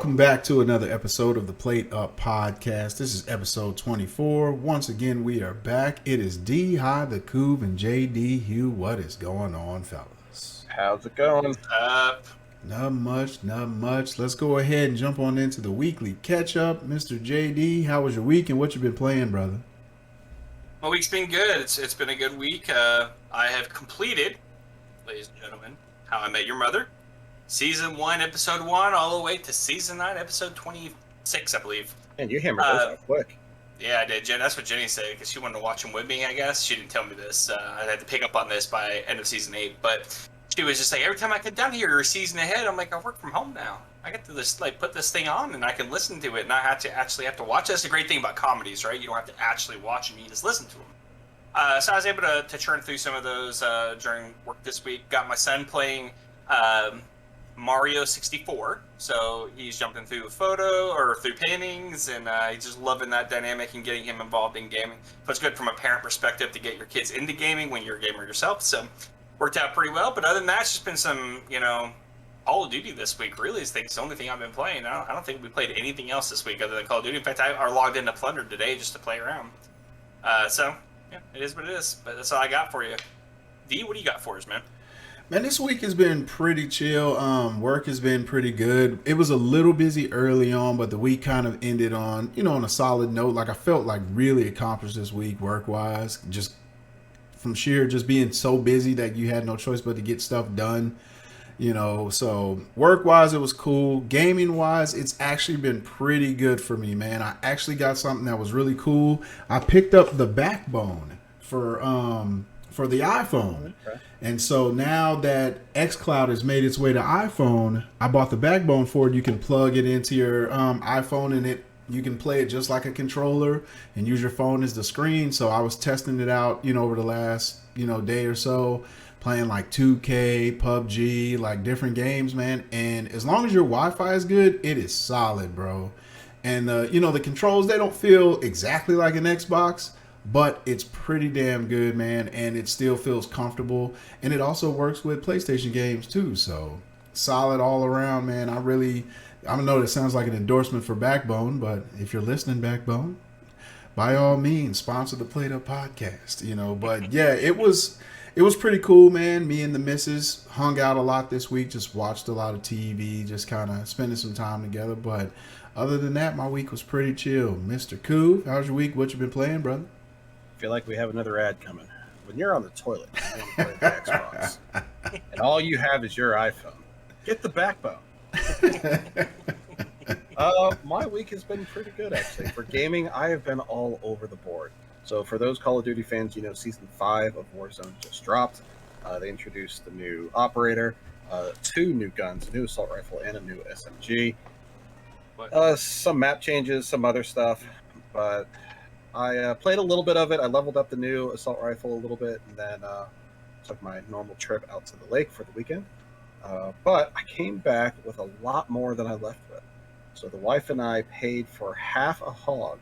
Welcome back to another episode of the Plate Up Podcast. This is episode 24. Once again, we are back. It is D, High, the Coob, and JD Hugh. What is going on, fellas? How's it going? Not much. Let's go ahead and jump on into the weekly catch-up. Mr. JD, how was your week and what you been playing, brother? My week's been good. It's been a good week. I have completed, ladies and gentlemen, How I Met Your Mother. Season 1, Episode 1, all the way to Season 9, Episode 26, I believe. And you hammered those out quick. Yeah, I did. Jen, that's what Jenny said, because she wanted to watch them with me, I guess. She didn't tell me this. I had to pick up on this by end of Season 8. But she was just like, every time I get down here, you're a season ahead. I'm like, I work from home now. I get to just put this thing on, and I can listen to it, and I have to actually have to watch it. That's the great thing about comedies, right? You don't have to actually watch them. You just listen to them. So I was able to churn through some of those during work this week. Got my son playing Mario 64, so he's jumping through through paintings, and he's just loving that dynamic and getting him involved in gaming. But it's good from a parent perspective to get your kids into gaming when you're a gamer yourself, so worked out pretty well. But other than that, it's just been some, Call of Duty this week really is the only thing I've been playing. I don't think we played anything else this week other than Call of Duty. In fact, I logged into Plunder today just to play around. So, yeah, it is what it is, but that's all I got for you. D, what do you got for us, man? Man, this week has been pretty chill. Work has been pretty good. It was a little busy early on, but the week kind of ended on, on a solid note. Like I felt like really accomplished this week work-wise, just from sheer just being so busy that you had no choice but to get stuff done. So work-wise, it was cool. Gaming-wise, it's actually been pretty good for me, man. I actually got something that was really cool. I picked up the Backbone for the iPhone. Okay. And so now that xCloud has made its way to iPhone, I bought the Backbone for it. You can plug it into your iPhone, and you can play it just like a controller and use your phone as the screen. So I was testing it out, over the last, day or so, playing like 2K, PUBG, like different games, man. And as long as your Wi-Fi is good, it is solid, bro. And the controls, they don't feel exactly like an Xbox, but it's pretty damn good, man, and it still feels comfortable, and it also works with PlayStation games too. So solid all around, man. I know that sounds like an endorsement for Backbone, but if you're listening, Backbone, by all means, sponsor the Plate Up Podcast. But yeah, it was pretty cool, man. Me and the missus hung out a lot this week, just watched a lot of TV, just kind of spending some time together. But other than that, my week was pretty chill. Mr. Koo, how's your week? What you been playing, brother? I feel like we have another ad coming. When you're on the toilet, you want to play the Xbox, and all you have is your iPhone, get the Backbone. My week has been pretty good, actually. For gaming, I have been all over the board. So for those Call of Duty fans, Season 5 of Warzone just dropped. They introduced the new operator, 2 new guns, a new assault rifle, and a new SMG. Some map changes, some other stuff, but I played a little bit of it. I leveled up the new assault rifle a little bit, and then took my normal trip out to the lake for the weekend. But I came back with a lot more than I left with. So the wife and I paid for half a hog,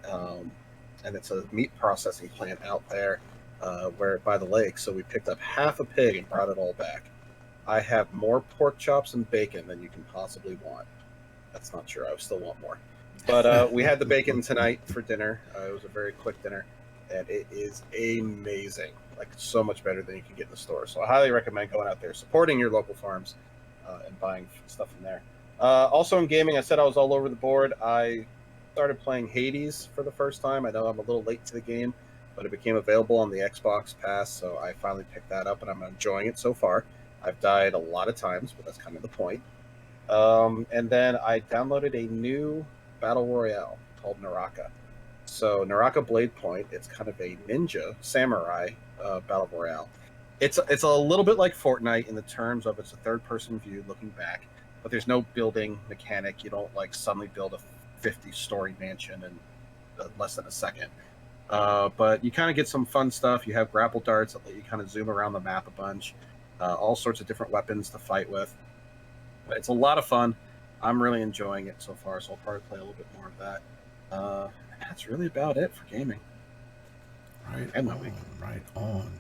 and it's a meat processing plant out there where by the lake. So we picked up half a pig and brought it all back. I have more pork chops and bacon than you can possibly want. That's not true. I still want more. But we had the bacon tonight for dinner. It was a very quick dinner, and it is amazing. Like, so much better than you can get in the store. So I highly recommend going out there, supporting your local farms, and buying stuff from there. Also in gaming, I said I was all over the board. I started playing Hades for the first time. I know I'm a little late to the game, but it became available on the Xbox Pass, so I finally picked that up, and I'm enjoying it so far. I've died a lot of times, but that's kind of the point. And then I downloaded a new Battle Royale called Naraka. So Naraka Blade Point, it's kind of a ninja samurai Battle Royale. It's a little bit like Fortnite in the terms of it's a third-person view looking back, but there's no building mechanic. You don't suddenly build a 50-story mansion in less than a second. But you kind of get some fun stuff. You have grapple darts that let you kind of zoom around the map a bunch. All sorts of different weapons to fight with. But it's a lot of fun. I'm really enjoying it so far, so I'll probably play a little bit more of that. That's really about it for gaming. Right on.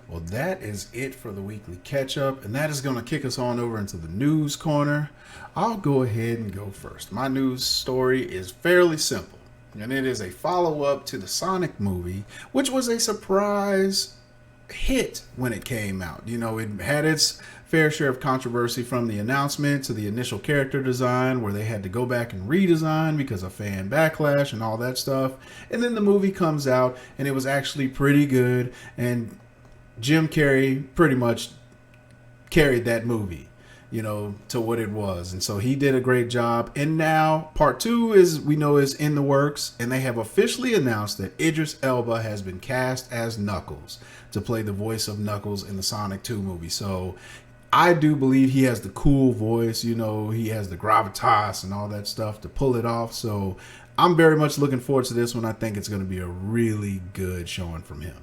Well, that is it for the weekly catch up, and that is going to kick us on over into the news corner. I'll go ahead and go first. My news story is fairly simple, and it is a follow up to the Sonic movie, which was a surprise hit when it came out. You know, it had its fair share of controversy from the announcement to the initial character design, where they had to go back and redesign because of fan backlash and all that stuff. And then the movie comes out, and it was actually pretty good, and Jim Carrey pretty much carried that movie, you know, to what it was. And so he did a great job. And now part 2 is in the works, and they have officially announced that Idris Elba has been cast as Knuckles to play the voice of Knuckles in the Sonic 2 movie. So I do believe he has the cool voice, you know, he has the gravitas and all that stuff to pull it off. So I'm very much looking forward to this one. I think it's going to be a really good showing from him.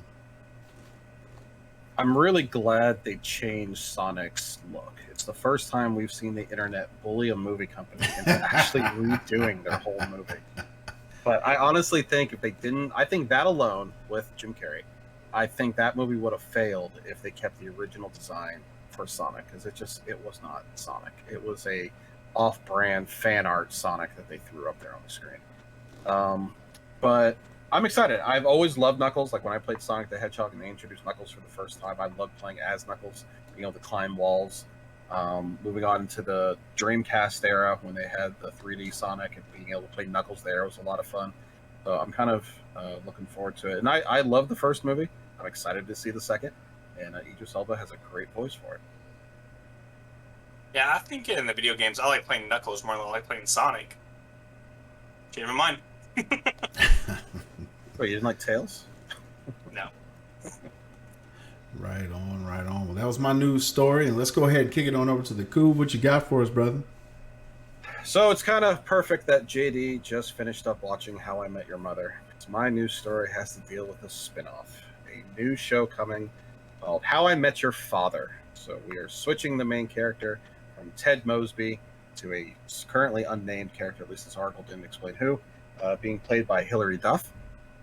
I'm really glad they changed Sonic's look. It's the first time we've seen the internet bully a movie company into actually redoing their whole movie. But I honestly think if they didn't, I think that alone with Jim Carrey, I think that movie would have failed if they kept the original design for Sonic, because it was not Sonic. It was a off-brand fan art Sonic that they threw up there on the screen. But I'm excited. I've always loved Knuckles. Like when I played Sonic the Hedgehog and they introduced Knuckles for the first time, I loved playing as Knuckles, being able to climb walls. Moving on into the Dreamcast era when they had the 3D Sonic and being able to play Knuckles there was a lot of fun. So I'm kind of looking forward to it. And I love the first movie. I'm excited to see the second. And Idris Elba has a great voice for it. Yeah, I think in the video games, I like playing Knuckles more than I like playing Sonic. Change my mind. Wait, you didn't like Tails? No. Right on, right on. Well, that was my news story, and let's go ahead and kick it on over to the Coob. What you got for us, brother? So it's kind of perfect that JD just finished up watching How I Met Your Mother. Because my news story has to deal with a spinoff. A new show coming called How I Met Your Father. So we are switching the main character from Ted Mosby to a currently unnamed character, at least this article didn't explain who, being played by Hilary Duff.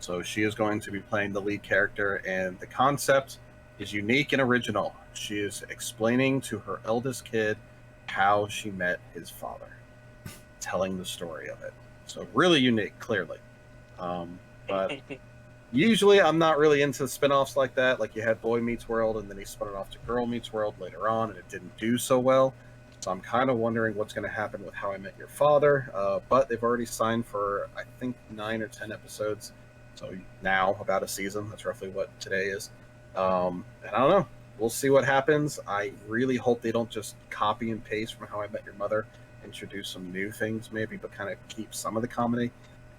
So she is going to be playing the lead character, and the concept is unique and original. She is explaining to her eldest kid how she met his father, telling the story of it. So really unique, clearly. But usually I'm not really into spin-offs like that. Like you had Boy Meets World, and then he spun it off to Girl Meets World later on, and it didn't do so well. So I'm kind of wondering what's going to happen with How I Met Your Father. But they've already signed for, I think, 9 or 10 episodes. So now about a season. That's roughly what today is. And I don't know. We'll see what happens. I really hope they don't just copy and paste from How I Met Your Mother, introduce some new things maybe, but kind of keep some of the comedy.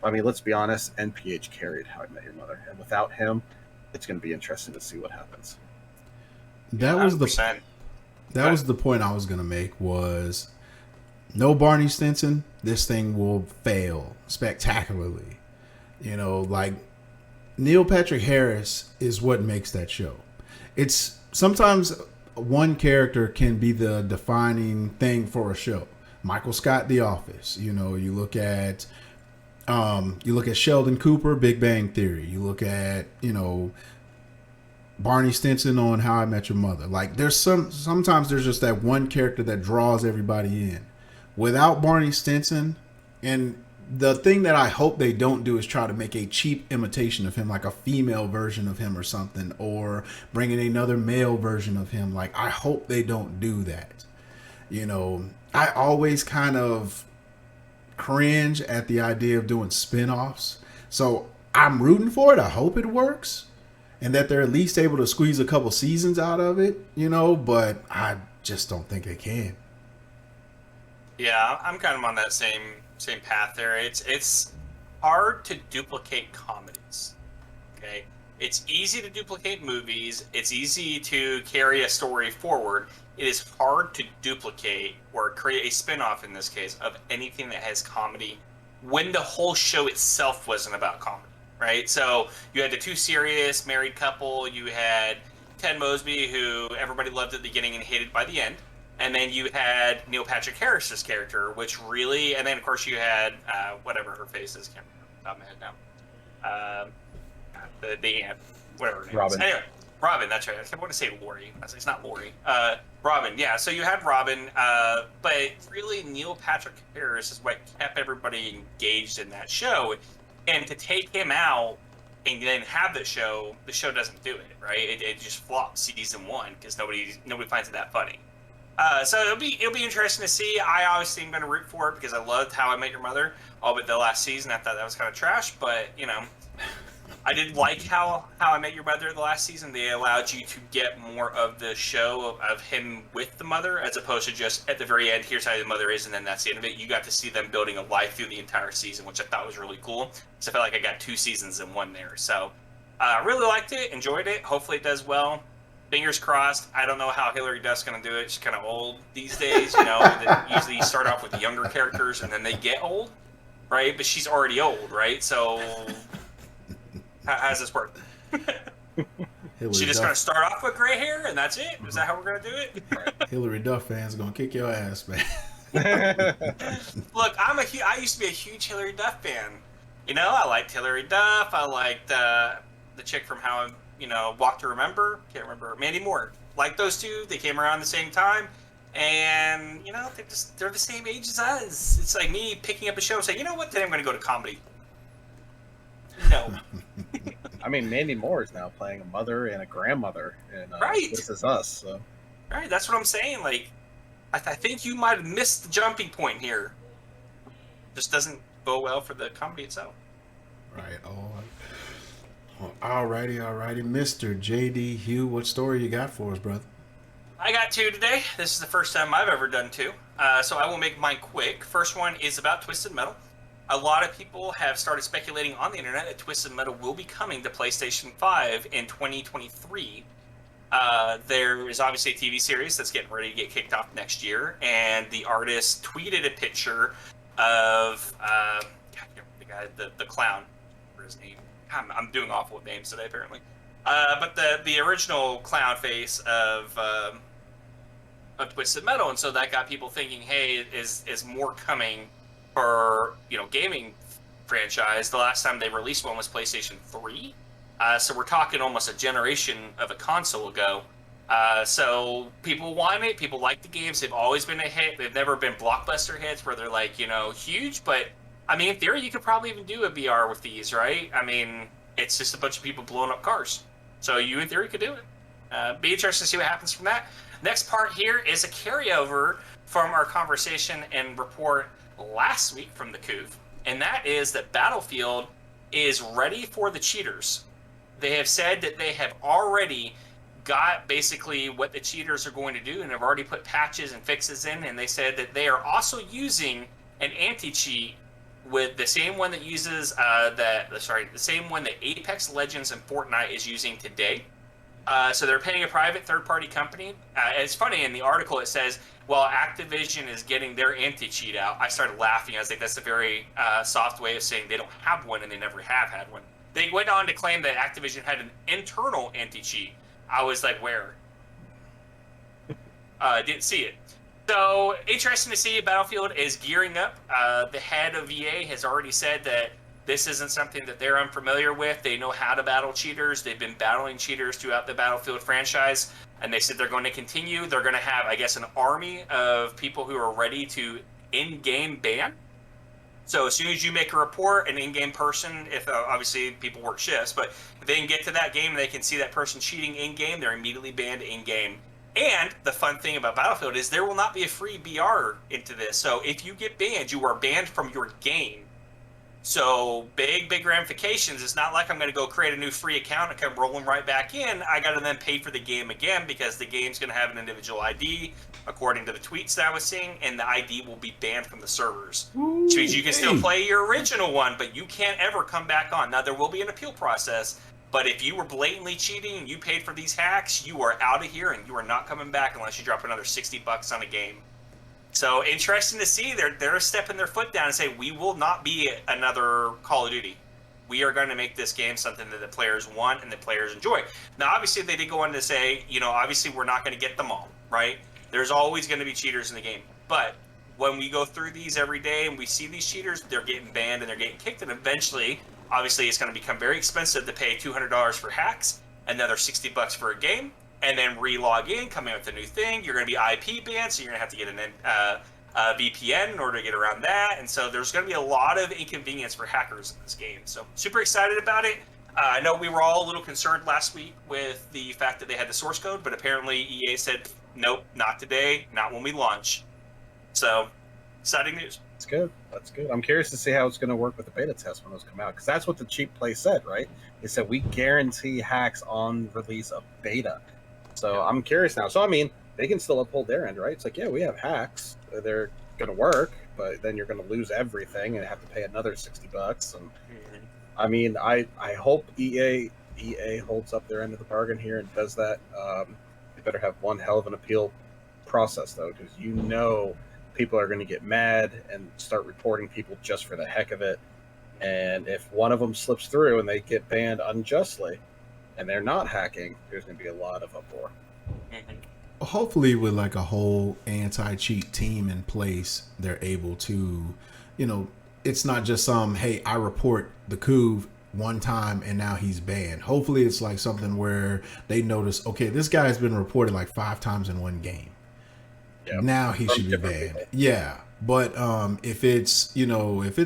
I mean, let's be honest, NPH carried How I Met Your Mother. And without him, it's going to be interesting to see what happens. That was the point I was going to make was no Barney Stinson. This thing will fail spectacularly. You know, like Neil Patrick Harris is what makes that show. It's sometimes one character can be the defining thing for a show. Michael Scott, The Office. You know, you look at Sheldon Cooper, Big Bang Theory. You look at, you know, Barney Stinson on How I Met Your Mother. Like there's sometimes there's just that one character that draws everybody in. Without Barney Stinson, and the thing that I hope they don't do is try to make a cheap imitation of him, like a female version of him or something, or bring in another male version of him. Like, I hope they don't do that. You know, I always kind of cringe at the idea of doing spin-offs. So I'm rooting for it. I hope it works and that they're at least able to squeeze a couple seasons out of it, you know, but I just don't think they can. Yeah, I'm kind of on that same path there. It's hard to duplicate comedies. Okay, it's easy to duplicate movies. It's easy to carry a story forward. It is hard to duplicate or create a spin-off in this case of anything that has comedy when the whole show itself wasn't about comedy, right? So you had the two serious married couple. You had Ted Mosby, who everybody loved at the beginning and hated by the end. And then you had Neil Patrick Harris's character, which really, and then of course you had whatever her face is, can't remember off the top of my head now. The aunt, whatever her name Robin. is. Anyway, Robin, that's right. I kept wanting to say Lori. I was like, it's not Lori. Robin, yeah. So you had Robin, but really Neil Patrick Harris is what kept everybody engaged in that show. And to take him out and then have the show doesn't do it, right? It just flops season 1 because nobody finds it that funny. So it'll be interesting to see. I obviously am going to root for it because I loved How I Met Your Mother. All but the last season, I thought that was kind of trash, but you know. I did like how I Met Your Mother the last season. They allowed you to get more of the show of him with the mother, as opposed to just at the very end, here's how the mother is, and then that's the end of it. You got to see them building a life through the entire season, which I thought was really cool. So I felt like I got 2 seasons in one there. So I really liked it, enjoyed it. Hopefully it does well. Fingers crossed. I don't know how Hilary Duff's going to do it. She's kind of old these days. You know, usually you start off with the younger characters and then they get old, right? But she's already old, right? So... How does this work? She just going to start off with gray hair and that's it? Is that how we're going to do it? Hillary Duff fans are going to kick your ass, man. Look, I used to be a huge Hillary Duff fan. You know, I liked Hillary Duff. I liked the chick from How Walk to Remember. Can't remember. Mandy Moore. Like those two. They came around the same time. And, you know, they're the same age as us. It's like me picking up a show and saying, you know what, today I'm going to go to comedy. No. I mean, Mandy Moore is now playing a mother and a grandmother in right. This Is Us. So. Right, that's what I'm saying. Like, I think you might have missed the jumping point here. Just doesn't go well for the comedy itself. Right. Alrighty. Mr. J.D. Hugh, what story you got for us, brother? I got 2 today. This is the first time I've ever done 2. So I will make mine quick. First one is about Twisted Metal. A lot of people have started speculating on the internet that Twisted Metal will be coming to PlayStation 5 in 2023. There is obviously a TV series that's getting ready to get kicked off next year, and the artist tweeted a picture of the guy, the clown, for his name. I'm doing awful with names today, apparently. But the original clown face of Twisted Metal, and so that got people thinking, hey, is more coming for gaming franchise? The last time they released one was PlayStation 3, so we're talking almost a generation of a console ago. So people want it, people like the games, they've always been a hit. They've never been blockbuster hits where they're like huge, but I mean, in theory you could probably even do a VR with these, right? I mean, it's just a bunch of people blowing up cars, so you in theory could do it. Be interested to see what happens from that. Next part here is a carryover from our conversation and report last week from the Couv, and that is that Battlefield is ready for the cheaters. They have said that they have already got basically what the cheaters are going to do and have already put patches and fixes in, and they said that they are also using an anti-cheat with the same one that uses the same one that Apex Legends and Fortnite is using today. So they're paying a private third-party company. It's funny, in the article it says, well, Activision is getting their anti-cheat out. I started laughing. I was like, that's a very soft way of saying they don't have one and they never have had one. They went on to claim that Activision had an internal anti-cheat. I was like, where? Didn't see it. So, interesting to see. Battlefield is gearing up. The head of EA has already said that this isn't something that they're unfamiliar with. They know how to battle cheaters. They've been battling cheaters throughout the Battlefield franchise, and they said they're going to continue. They're going to have, I guess, an army of people who are ready to in-game ban. So as soon as you make a report, an in-game person, if obviously people work shifts, but if they can get to that game and they can see that person cheating in-game, they're immediately banned in-game. And the fun thing about Battlefield is there will not be a free BR into this. So if you get banned, you are banned from your game. So big ramifications. It's not like I'm going to go create a new free account and come rolling right back in. I got to then pay for the game again because the game's going to have an individual ID, according to the tweets that I was seeing, and the ID will be banned from the servers. Which means you can still play your original one, but you can't ever come back on. Now, there will be an appeal process, but if you were blatantly cheating and you paid for these hacks, you are out of here and you are not coming back unless you drop another $60 on a game. So interesting to see. They're stepping their foot down and say, we will not be another Call of Duty. We are going to make this game something that the players want and the players enjoy. Now, obviously, they did go on to say, obviously we're not going to get them all, right? There's always going to be cheaters in the game. But when we go through these every day and we see these cheaters, they're getting banned and they're getting kicked. And eventually, obviously, it's going to become very expensive to pay $200 for hacks. another $60 for a game, and then re-log in, come in with a new thing. You're going to be IP banned, so you're going to have to get a VPN in order to get around that. And so there's going to be a lot of inconvenience for hackers in this game. So super excited about it. I know we were all a little concerned last week with the fact that they had the source code, but apparently EA said, nope, not today, not when we launch. So, exciting news. That's good. That's good. I'm curious to see how it's going to work with the beta test when those come out, because that's what the cheap play said, right? They said we guarantee hacks on release of beta. So I'm curious now. So I mean, they can still uphold their end, right? It's like, yeah, we have hacks. They're going to work, but then you're going to lose everything and have to pay another $60. And I mean, I hope EA holds up their end of the bargain here and does that. They better have one hell of an appeal process, though, because people are going to get mad and start reporting people just for the heck of it. And if one of them slips through and they get banned unjustly and they're not hacking, there's going to be a lot of uproar. Hopefully with like a whole anti-cheat team in place, they're able to, it's not just hey, I report the coup one time and now he's banned. Hopefully it's like something where they notice, okay, this guy's been reported like 5 times in one game. Yep. Now he should be banned. People. Yeah. But if it's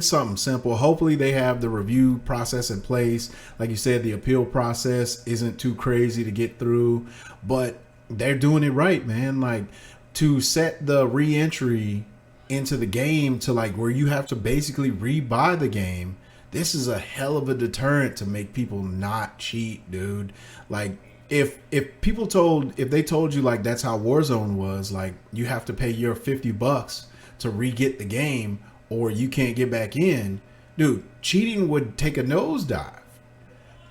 something simple, hopefully they have the review process in place. Like you said, the appeal process isn't too crazy to get through, but they're doing it right, man. Like to set the re-entry into the game to like where you have to basically rebuy the game. This is a hell of a deterrent to make people not cheat, dude. Like if they told you like that's how Warzone was, like you have to pay your $50 to re-get the game or you can't get back in, dude, cheating would take a nosedive.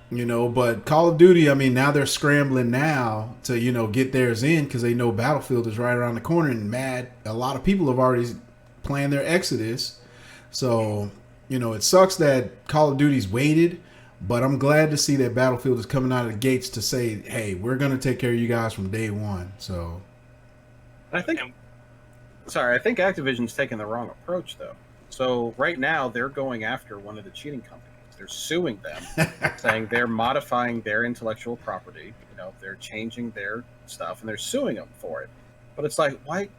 But Call of Duty, I mean, now they're scrambling now to, get theirs in because they know Battlefield is right around the corner and a lot of people have already planned their exodus. So, it sucks that Call of Duty's waited, but I'm glad to see that Battlefield is coming out of the gates to say, hey, we're going to take care of you guys from day one. So, I think Activision's taking the wrong approach, though. So right now they're going after one of the cheating companies. They're suing them, saying they're modifying their intellectual property. They're changing their stuff, and they're suing them for it. But it's like, why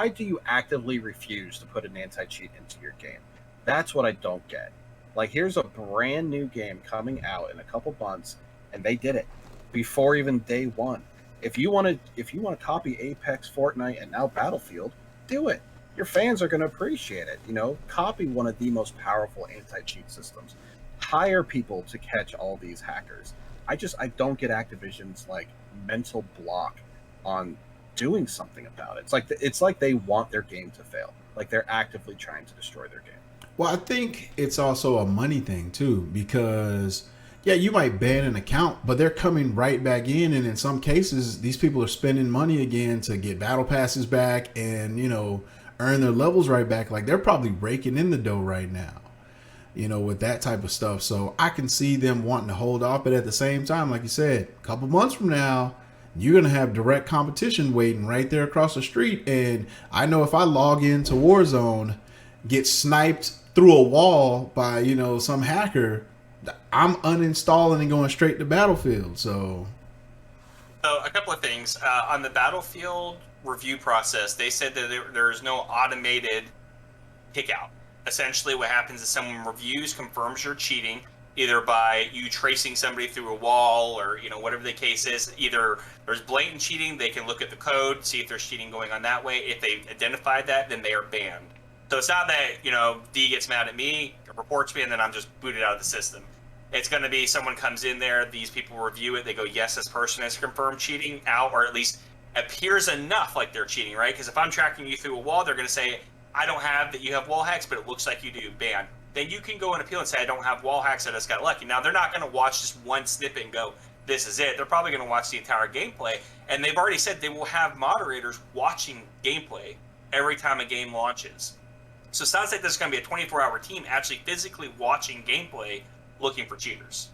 do you actively refuse to put an anti-cheat into your game? That's what I don't get. Like, here's a brand new game coming out in a couple months, and they did it before even day one. If you want to copy Apex, Fortnite, and now Battlefield, do it. Your fans are going to appreciate it. Copy one of the most powerful anti-cheat systems. Hire people to catch all these hackers. I don't get Activision's like mental block on doing something about it. It's like they want their game to fail. Like they're actively trying to destroy their game. Well, I think it's also a money thing too, because yeah, you might ban an account, but they're coming right back in, and in some cases, these people are spending money again to get battle passes back and earn their levels right back. Like they're probably raking in the dough right now, with that type of stuff. So I can see them wanting to hold off, but at the same time, like you said, a couple months from now, you're going to have direct competition waiting right there across the street. And I know if I log into Warzone, get sniped through a wall by, some hacker, I'm uninstalling and going straight to Battlefield. So a couple of things. On the Battlefield review process, they said that there's no automated kickout. Essentially what happens is someone reviews, confirms you're cheating, either by you tracing somebody through a wall or whatever the case is. Either there's blatant cheating, they can look at the code, see if there's cheating going on that way. If they identified that, then they are banned. So it's not that D gets mad at me, reports me, and then I'm just booted out of the system. It's going to be someone comes in there, these people review it, they go, yes, this person has confirmed cheating out, or at least appears enough like they're cheating, right? Because if I'm tracking you through a wall, they're going to say, I don't have that you have wall hacks, but it looks like you do, ban. Then you can go and appeal and say, I don't have wall hacks, I just got lucky. Now, they're not going to watch just one snippet and go, this is it. They're probably going to watch the entire gameplay, and they've already said they will have moderators watching gameplay every time a game launches. So it sounds like there's going to be a 24-hour team actually physically watching gameplay looking for cheaters.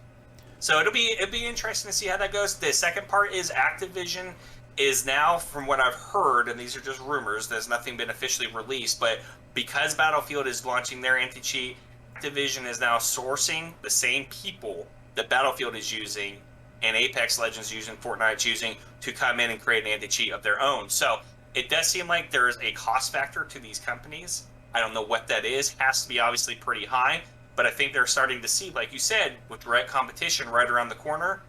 So it'll be interesting to see how that goes. The second part is Activision is now, from what I've heard, and these are just rumors, there's nothing been officially released, but because Battlefield is launching their anti-cheat, Activision is now sourcing the same people that Battlefield is using and Apex Legends using, Fortnite's using, to come in and create an anti-cheat of their own. So it does seem like there is a cost factor to these companies. I don't know what that is. Has to be obviously pretty high, but I think they're starting to see, like you said, with direct competition right around the corner,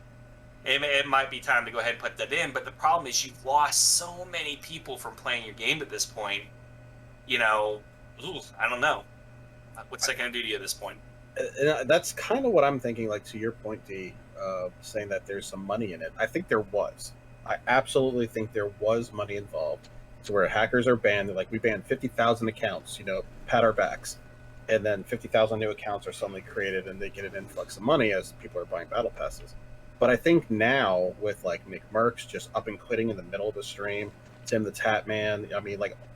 it might be time to go ahead and put that in. But the problem is you've lost so many people from playing your game at this point. I don't know. What's that going to do to you at this point? And that's kind of what I'm thinking, like, to your point, D, saying that there's some money in it. I think there was. I absolutely think there was money involved. So where hackers are banned, like, we banned 50,000 accounts, pat our backs. And then 50,000 new accounts are suddenly created and they get an influx of money as people are buying battle passes. But I think now with, like, Nick Merckx just up and quitting in the middle of the stream, Tim the Tatman,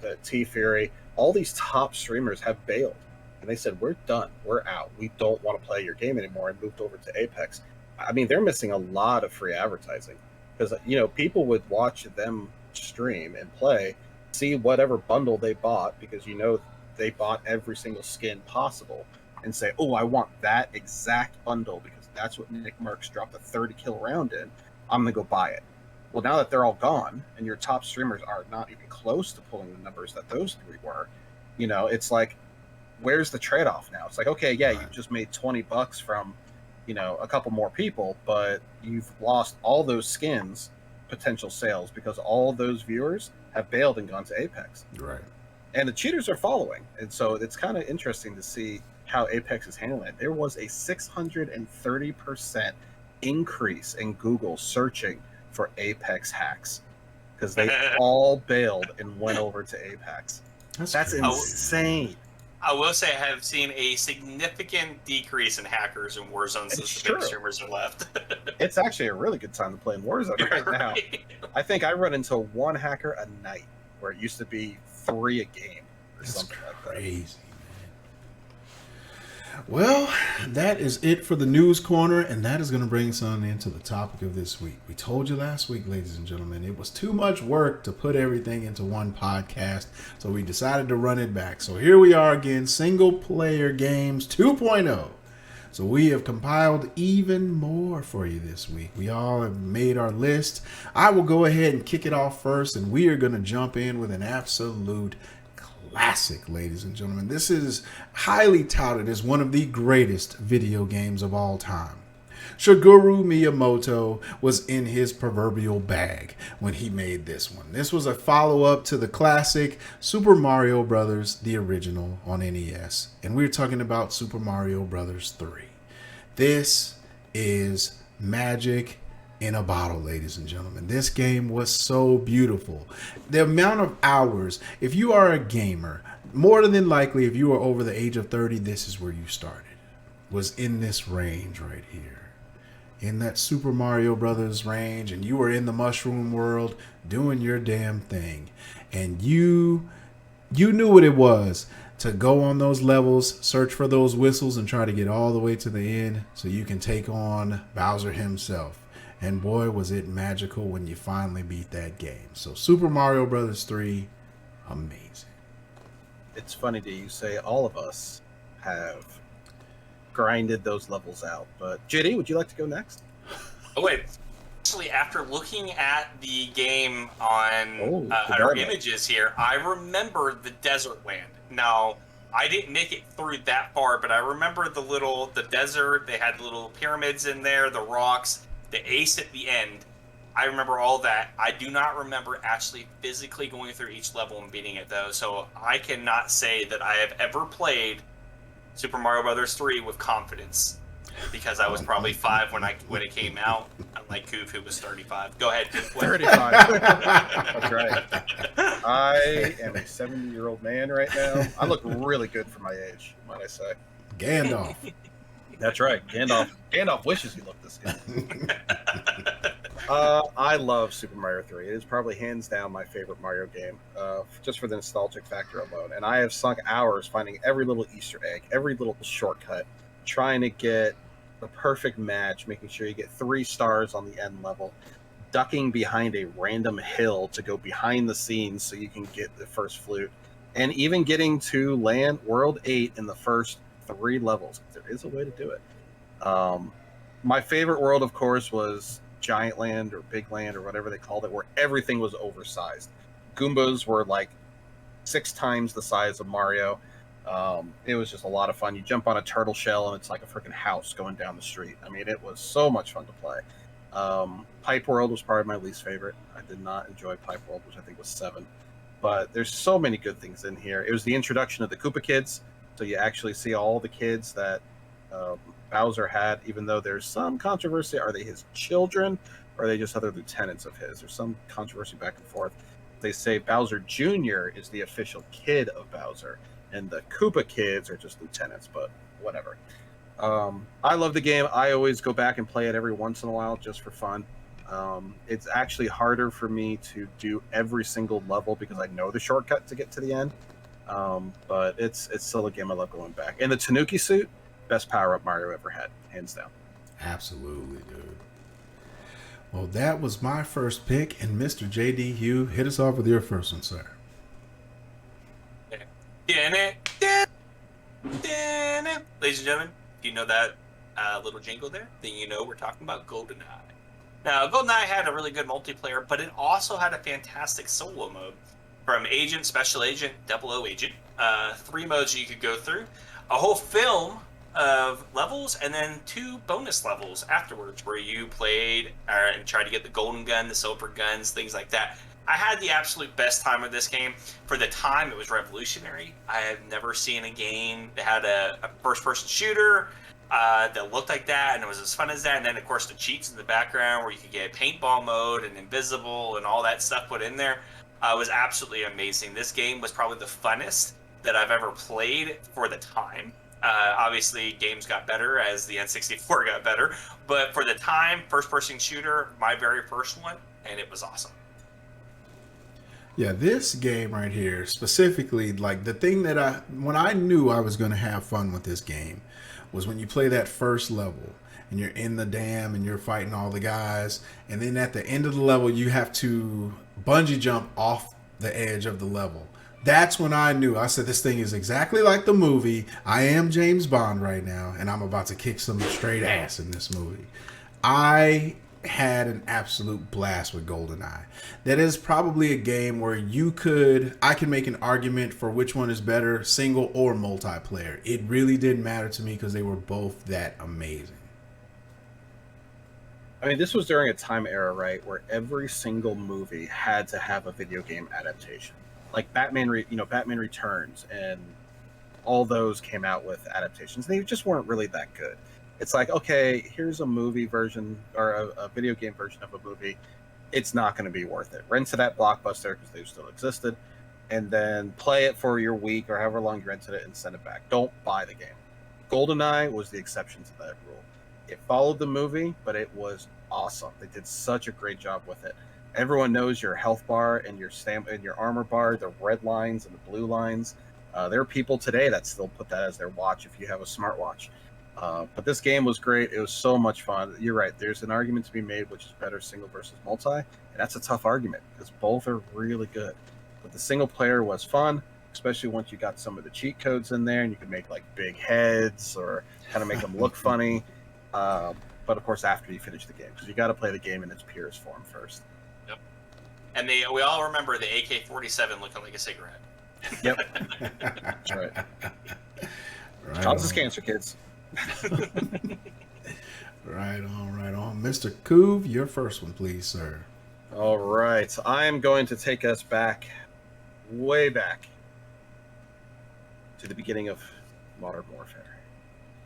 the T-Fury, all these top streamers have bailed. And they said, we're done. We're out. We don't want to play your game anymore, and moved over to Apex. I mean, they're missing a lot of free advertising because, people would watch them stream and play, see whatever bundle they bought because, they bought every single skin possible and say, oh, I want that exact bundle because that's what Nick Merckx dropped a 30 kill round in. I'm going to go buy it. Well, now that they're all gone and your top streamers are not even close to pulling the numbers that those three were, it's like, where's the trade-off now? It's like, okay, yeah, you just made $20 from, a couple more people, but you've lost all those skins potential sales because all those viewers have bailed and gone to Apex. Right. And the cheaters are following. And so it's kind of interesting to see how Apex is handling it. There was a 630% increase in Google searching for Apex hacks because they all bailed and went over to Apex. That's insane. I will say I have seen a significant decrease in hackers in Warzone since the big streamers are left. It's actually a really good time to play in Warzone right now. I think I run into one hacker a night, where it used to be 3 a game or something like that. Crazy, man. Well, that is it for the news corner, and that is going to bring us on into the topic of this week. We told you last week, ladies and gentlemen, it was too much work to put everything into one podcast, so we decided to run it back. So here we are again, Single Player Games 2.0. So we have compiled even more for you this week. We all have made our list. I will go ahead and kick it off first, and we are going to jump in with an absolute classic, ladies and gentlemen. This is highly touted as one of the greatest video games of all time. Shigeru Miyamoto was in his proverbial bag when he made this one. This was a follow-up to the classic Super Mario Bros., the original on NES. And we're talking about Super Mario Bros. 3. This is magic in a bottle, ladies and gentlemen. This game was so beautiful. The amount of hours, if you are a gamer, more than likely, if you are over the age of 30, this is where you started. Was in this range right here. In that Super Mario Brothers range, and you were in the mushroom world doing your damn thing. And you knew what it was to go on those levels, search for those whistles, and try to get all the way to the end so you can take on Bowser himself. And boy, was it magical when you finally beat that game. So Super Mario Bros. 3, amazing. It's funny that you say all of us have grinded those levels out. But JD, would you like to go next? Oh, wait. Actually, after looking at the game on our images here, I remember the desert land. Now, I didn't make it through that far, but I remember the desert. They had little pyramids in there, the rocks, the ace at the end. I remember all that. I do not remember actually physically going through each level and beating it, though. So I cannot say that I have ever played Super Mario Bros. 3 with confidence, because I was probably 5 when it came out, unlike Koof, who was 35. Go ahead, Koof. 35. That's right. I am a 70-year-old man right now. I look really good for my age, might I say. Gandalf. That's right. Gandalf wishes he looked this good. I love Super Mario 3. It is probably hands down my favorite Mario game, just for the nostalgic factor alone. And I have sunk hours finding every little Easter egg, every little shortcut, trying to get the perfect match, making sure you get 3 stars on the end level, ducking behind a random hill to go behind the scenes so you can get the first flute, and even getting to land World 8 in the first 3 levels. There is a way to do it. My favorite world, of course, was Giant Land or Big Land or whatever they called it, where everything was oversized. Goombas were like 6 times the size of Mario. It was just a lot of fun. You jump on a turtle shell and it's like a freaking house going down the street. I mean, it was so much fun to play. Pipe World was probably my least favorite. I did not enjoy Pipe World, which I think was 7. But there's so many good things in here. It was the introduction of the Koopa Kids, so you actually see all the kids that Bowser had, even though there's some controversy. Are they his children, or are they just other lieutenants of his? There's some controversy back and forth. They say Bowser Jr. is the official kid of Bowser, and the Koopa Kids are just lieutenants, but whatever. I love the game. I always go back and play it every once in a while just for fun. It's actually harder for me to do every single level because I know the shortcut to get to the end. But it's still a game I love going back. And the Tanuki suit, best power-up Mario ever had, hands down. Absolutely, dude. Well, that was my first pick, and Mr. JD Hugh, hit us off with your first one, sir. Ladies and gentlemen, if you know that little jingle there, then you know we're talking about Goldeneye. Now, Goldeneye had a really good multiplayer, but it also had a fantastic solo mode. From Agent, Special Agent, 00 Agent. 3 modes you could go through. A whole film of levels, and then 2 bonus levels afterwards where you played and tried to get the golden gun, the silver guns, things like that. I had the absolute best time with this game. For the time, it was revolutionary. I have never seen a game that had a first-person shooter that looked like that, and it was as fun as that. And then, of course, the cheats in the background where you could get paintball mode and invisible and all that stuff put in there was absolutely amazing. This game was probably the funnest that I've ever played for the time. Obviously, games got better as the N64 got better, but for the time, first-person shooter, my very first one, and it was awesome. Yeah, this game right here, specifically, like the thing that when I knew I was going to have fun with this game was when you play that first level and you're in the dam and you're fighting all the guys, and then at the end of the level, you have to bungee jump off the edge of the level. That's when I knew. I said, this thing is exactly like the movie. I am James Bond right now, and I'm about to kick some straight ass in this movie. I had an absolute blast with Goldeneye. That is probably a game where I can make an argument for which one is better, single or multiplayer. It really didn't matter to me because they were both that amazing. I mean, this was during a time era, right, where every single movie had to have a video game adaptation. Like Batman Returns, and all those came out with adaptations. They just weren't really that good. It's like, okay, here's a movie version or a video game version of a movie. It's not going to be worth it. Rent it at Blockbuster because they still existed, and then play it for your week or however long you rented it and send it back. Don't buy the game. Goldeneye was the exception to that rule. It followed the movie, but it was awesome. They did such a great job with it. Everyone knows your health bar and your armor bar, the red lines and the blue lines. There are people today that still put that as their watch if you have a smartwatch. But this game was great. It was so much fun. You're right. There's an argument to be made which is better single versus multi, and that's a tough argument because both are really good. But the single player was fun, especially once you got some of the cheat codes in there and you could make like big heads or kind of make them look funny. But of course, after you finish the game, because you got to play the game in its purest form first. Yep. And we all remember the AK-47 looking like a cigarette. Yep. That's right. Causes cancer, kids. Right on. Mr. Coov, your first one, please, sir. All right. I'm going to take us way back, to the beginning of Modern Warfare.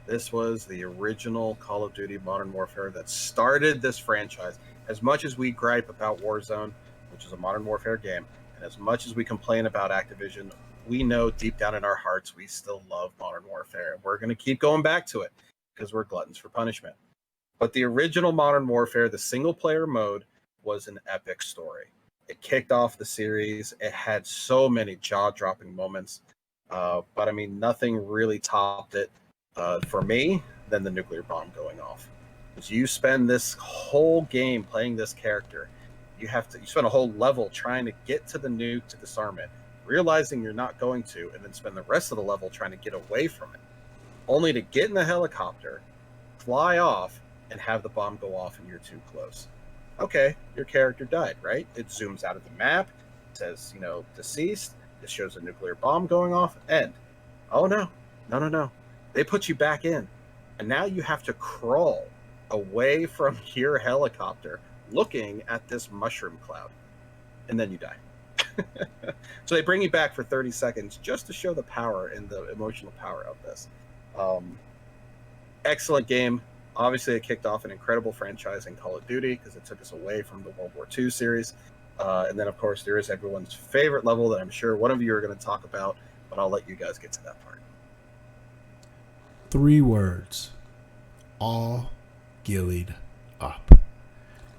This was the original Call of Duty Modern Warfare that started this franchise. As much as we gripe about Warzone, which is a Modern Warfare game, and as much as we complain about Activision, we know deep down in our hearts we still love Modern Warfare. And we're going to keep going back to it because we're gluttons for punishment. But the original Modern Warfare, the single-player mode, was an epic story. It kicked off the series. It had so many jaw-dropping moments. But, I mean, nothing really topped it. For me, than the nuclear bomb going off. Because you spend this whole game playing this character, you spend a whole level trying to get to the nuke to disarm it, realizing you're not going to, and then spend the rest of the level trying to get away from it, only to get in the helicopter, fly off, and have the bomb go off and you're too close. Okay, your character died, right? It zooms out of the map, says, deceased. It shows a nuclear bomb going off, end. Oh no, no. They put you back in. And now you have to crawl away from your helicopter looking at this mushroom cloud. And then you die. So they bring you back for 30 seconds just to show the power and the emotional power of this. Excellent game. Obviously, it kicked off an incredible franchise in Call of Duty because it took us away from the World War II series. And then, of course, there is everyone's favorite level that I'm sure one of you are going to talk about, but I'll let you guys get to that part. 3 words. All gillied up.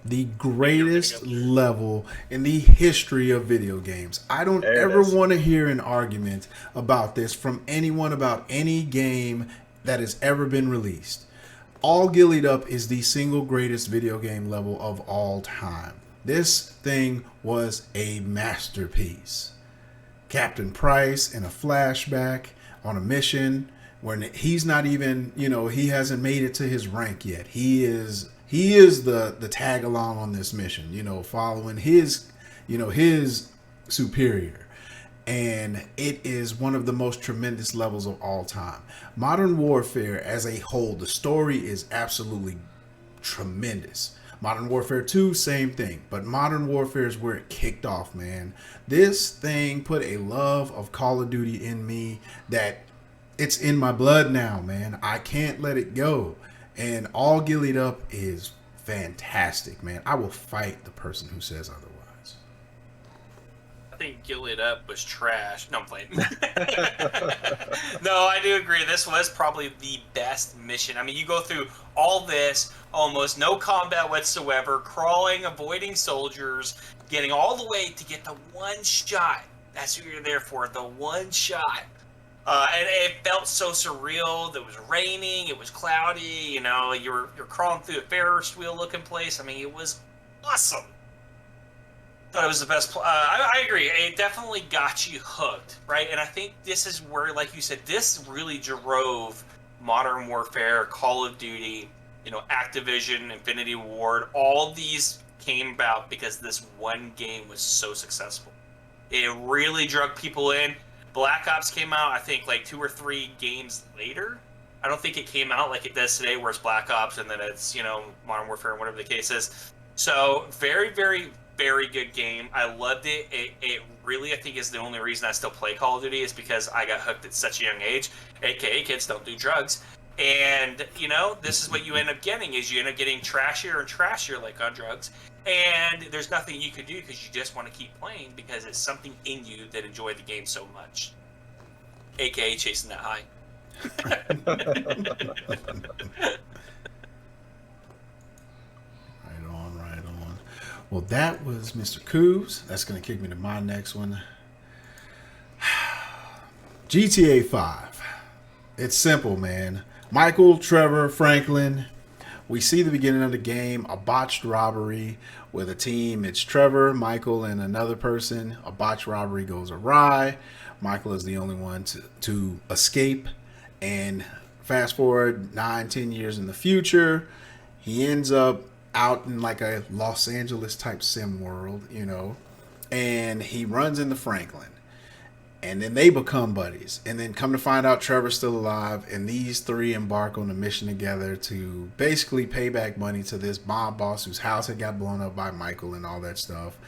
The greatest level in the history of video games. I don't ever want to hear an argument about this from anyone about any game that has ever been released. All Gillied Up is the single greatest video game level of all time. This thing was a masterpiece. Captain Price in a flashback on a mission when he's not even, he hasn't made it to his rank yet. He is the tag along on this mission, following his superior. And it is one of the most tremendous levels of all time. Modern Warfare as a whole, the story is absolutely tremendous. Modern Warfare 2, same thing. But Modern Warfare is where it kicked off, man. This thing put a love of Call of Duty in me that it's in my blood now, man. I can't let it go. And All Gillied Up is fantastic, man. I will fight the person who says otherwise. I think Gillied Up was trash. No, I'm playing. No, I do agree. This was probably the best mission. I mean, you go through all this, almost no combat whatsoever, crawling, avoiding soldiers, getting all the way to get the one shot. That's what you're there for, the one shot. And it felt so surreal. It was raining. It was cloudy. You're crawling through a Ferris wheel looking place. I mean, it was awesome. Thought it was the best. I agree. It definitely got you hooked, right? And I think this is where, like you said, this really drove Modern Warfare, Call of Duty, Activision, Infinity Ward. All these came about because this one game was so successful. It really drug people in. Black Ops came out, I think, like 2 or 3 games later. I don't think it came out like it does today, where it's Black Ops and then it's, Modern Warfare and whatever the case is. So, very, very, very good game. I loved it. It really, I think, is the only reason I still play Call of Duty is because I got hooked at such a young age. AKA, kids don't do drugs. And, this is what you end up getting, is you end up getting trashier and trashier, like on drugs. And there's nothing you could do because you just want to keep playing because it's something in you that enjoyed the game so much. AKA chasing that high. Right on. Well, that was Mr. Coos. That's going to kick me to my next one. GTA 5. It's simple, man. Michael, Trevor, Franklin. We see the beginning of the game, a botched robbery with a team. It's Trevor, Michael, and another person. A botched robbery goes awry. Michael is the only one to escape. And fast forward 9-10 years in the future, he ends up out in like a Los Angeles type sim world, and he runs into Franklin. And then they become buddies. And then come to find out Trevor's still alive. And these 3 embark on a mission together to basically pay back money to this mob boss whose house had got blown up by Michael and all that stuff.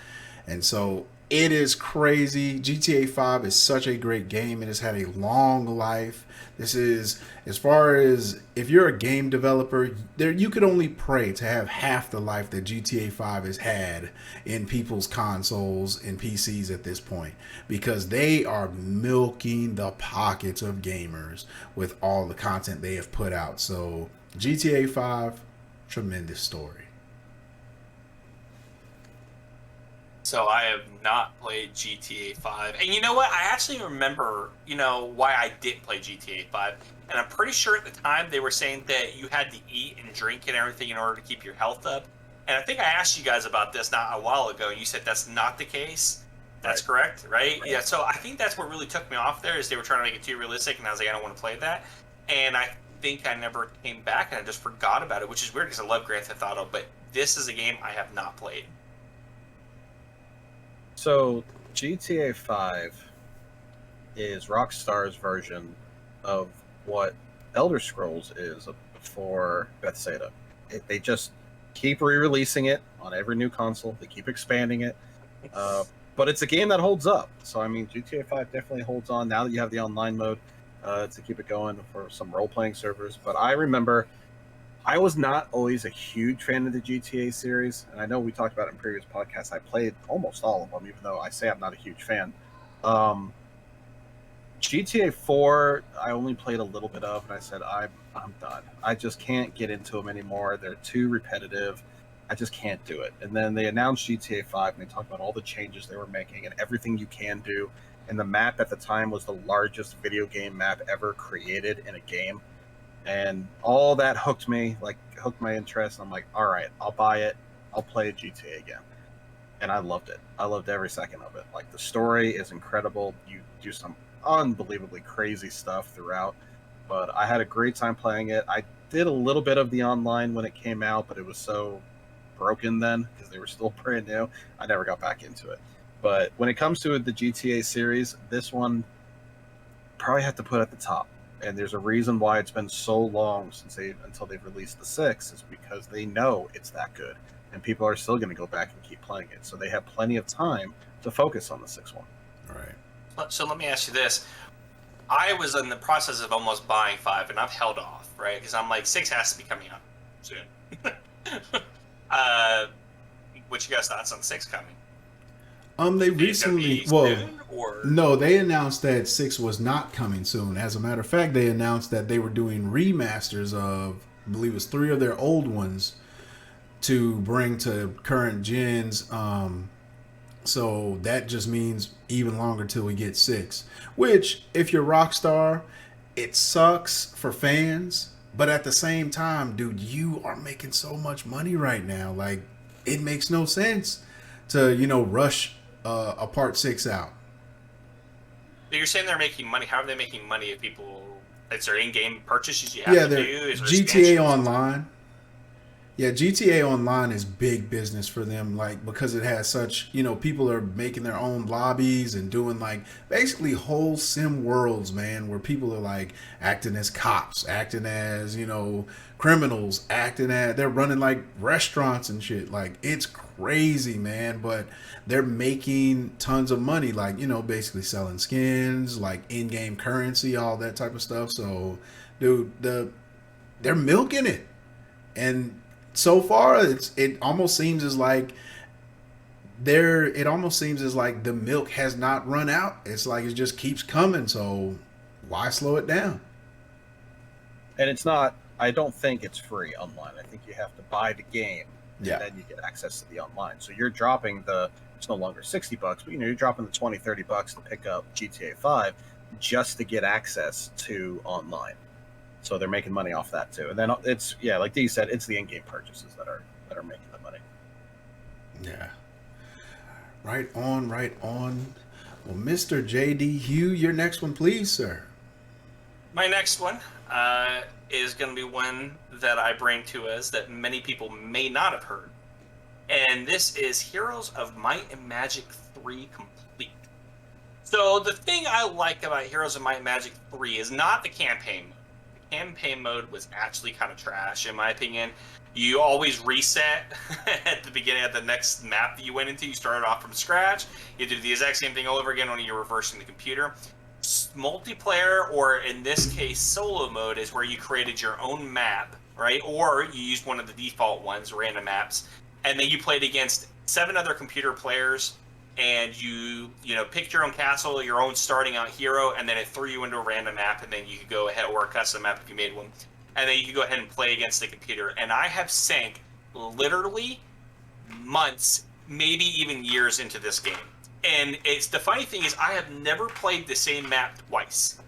And so it is crazy. GTA 5 is such a great game. It has had a long life. This is, as far as if you're a game developer, you could only pray to have half the life that GTA 5 has had in people's consoles and PCs at this point, because they are milking the pockets of gamers with all the content they have put out. So GTA 5, tremendous story. So I have not played GTA 5. And you know what? I actually remember, why I didn't play GTA 5. And I'm pretty sure at the time they were saying that you had to eat and drink and everything in order to keep your health up. And I think I asked you guys about this not a while ago, and you said that's not the case. That's correct, right? Yeah, so I think that's what really took me off there, is they were trying to make it too realistic, and I was like, I don't want to play that. And I think I never came back and I just forgot about it, which is weird because I love Grand Theft Auto, but this is a game I have not played. So GTA 5 is Rockstar's version of what Elder Scrolls is for Bethesda. They just keep re-releasing it on every new console. They keep expanding it. But it's a game that holds up. So, I mean, GTA 5 definitely holds on now that you have the online mode to keep it going for some role-playing servers. But I remember I was not always a huge fan of the GTA series. And I know we talked about it in previous podcasts. I played almost all of them, even though I say I'm not a huge fan. GTA 4, I only played a little bit of, and I said, I'm done. I just can't get into them anymore. They're too repetitive. I just can't do it. And then they announced GTA 5, and they talked about all the changes they were making and everything you can do. And the map at the time was the largest video game map ever created in a game. And all that hooked my interest. I'm like, all right, I'll buy it. I'll play GTA again. And I loved it. I loved every second of it. Like, the story is incredible. You do some unbelievably crazy stuff throughout, but I had a great time playing it. I did a little bit of the online when it came out, but it was so broken then because they were still brand new. I never got back into it. But when it comes to the GTA series, this one probably have to put at the top. And there's a reason why it's been so long until they've released the 6 is because they know it's that good, and people are still going to go back and keep playing it. So they have plenty of time to focus on the 6th one. All right. So let me ask you this. I was in the process of almost buying 5, and I've held off, right? Because I'm like, 6 has to be coming out soon. What's you guys' thoughts on 6 coming? They recently, no, they announced that 6 was not coming soon. As a matter of fact, they announced that they were doing remasters of, I believe it was 3 of their old ones to bring to current gens. So that just means even longer till we get 6. Which, if you're Rockstar, it sucks for fans. But at the same time, dude, you are making so much money right now. Like, it makes no sense to, rush a part 6 out. You're saying they're making money. How are they making money if people... Is there in-game purchases you have to do? Is there GTA expansions? Online. Yeah, GTA Online is big business for them, like, because it has such, people are making their own lobbies and doing, like, basically whole sim worlds, man, where people are, like, acting as cops, acting as, criminals, they're running, like, restaurants and shit. Like, it's crazy, man, but they're making tons of money, like, basically selling skins, like, in-game currency, all that type of stuff. So, dude, they're milking it. And so far, it almost seems as like the milk has not run out. It's like it just keeps coming. So why slow it down? And it's not. I don't think it's free online. I think you have to buy the game, and then you get access to the online. So you're dropping it's no longer $60, but you're dropping the $20-$30 to pick up GTA 5 just to get access to online. So they're making money off that too. And then it's, like Dee said, it's the in-game purchases that are making the money. Yeah. Right on. Well, Mr. J.D. Hugh, your next one, please, sir. My next one is going to be one that I bring to us that many people may not have heard. And this is Heroes of Might and Magic 3 Complete. So the thing I like about Heroes of Might and Magic 3 is not the campaign mode. The campaign mode was actually kind of trash, in my opinion. You always reset at the beginning of the next map that you went into. You started off from scratch. You did the exact same thing all over again when you're reversing the computer. Multiplayer, or in this case, solo mode, is where you created your own map, right? Or you used one of the default ones, random maps, and then you played against 7 other computer players, and you picked your own castle, your own starting out hero, and then it threw you into a random map, and then you could go ahead, or a custom map if you made one, and then you could go ahead and play against the computer. And I have sank literally months, maybe even years into this game. And the funny thing is, I have never played the same map twice.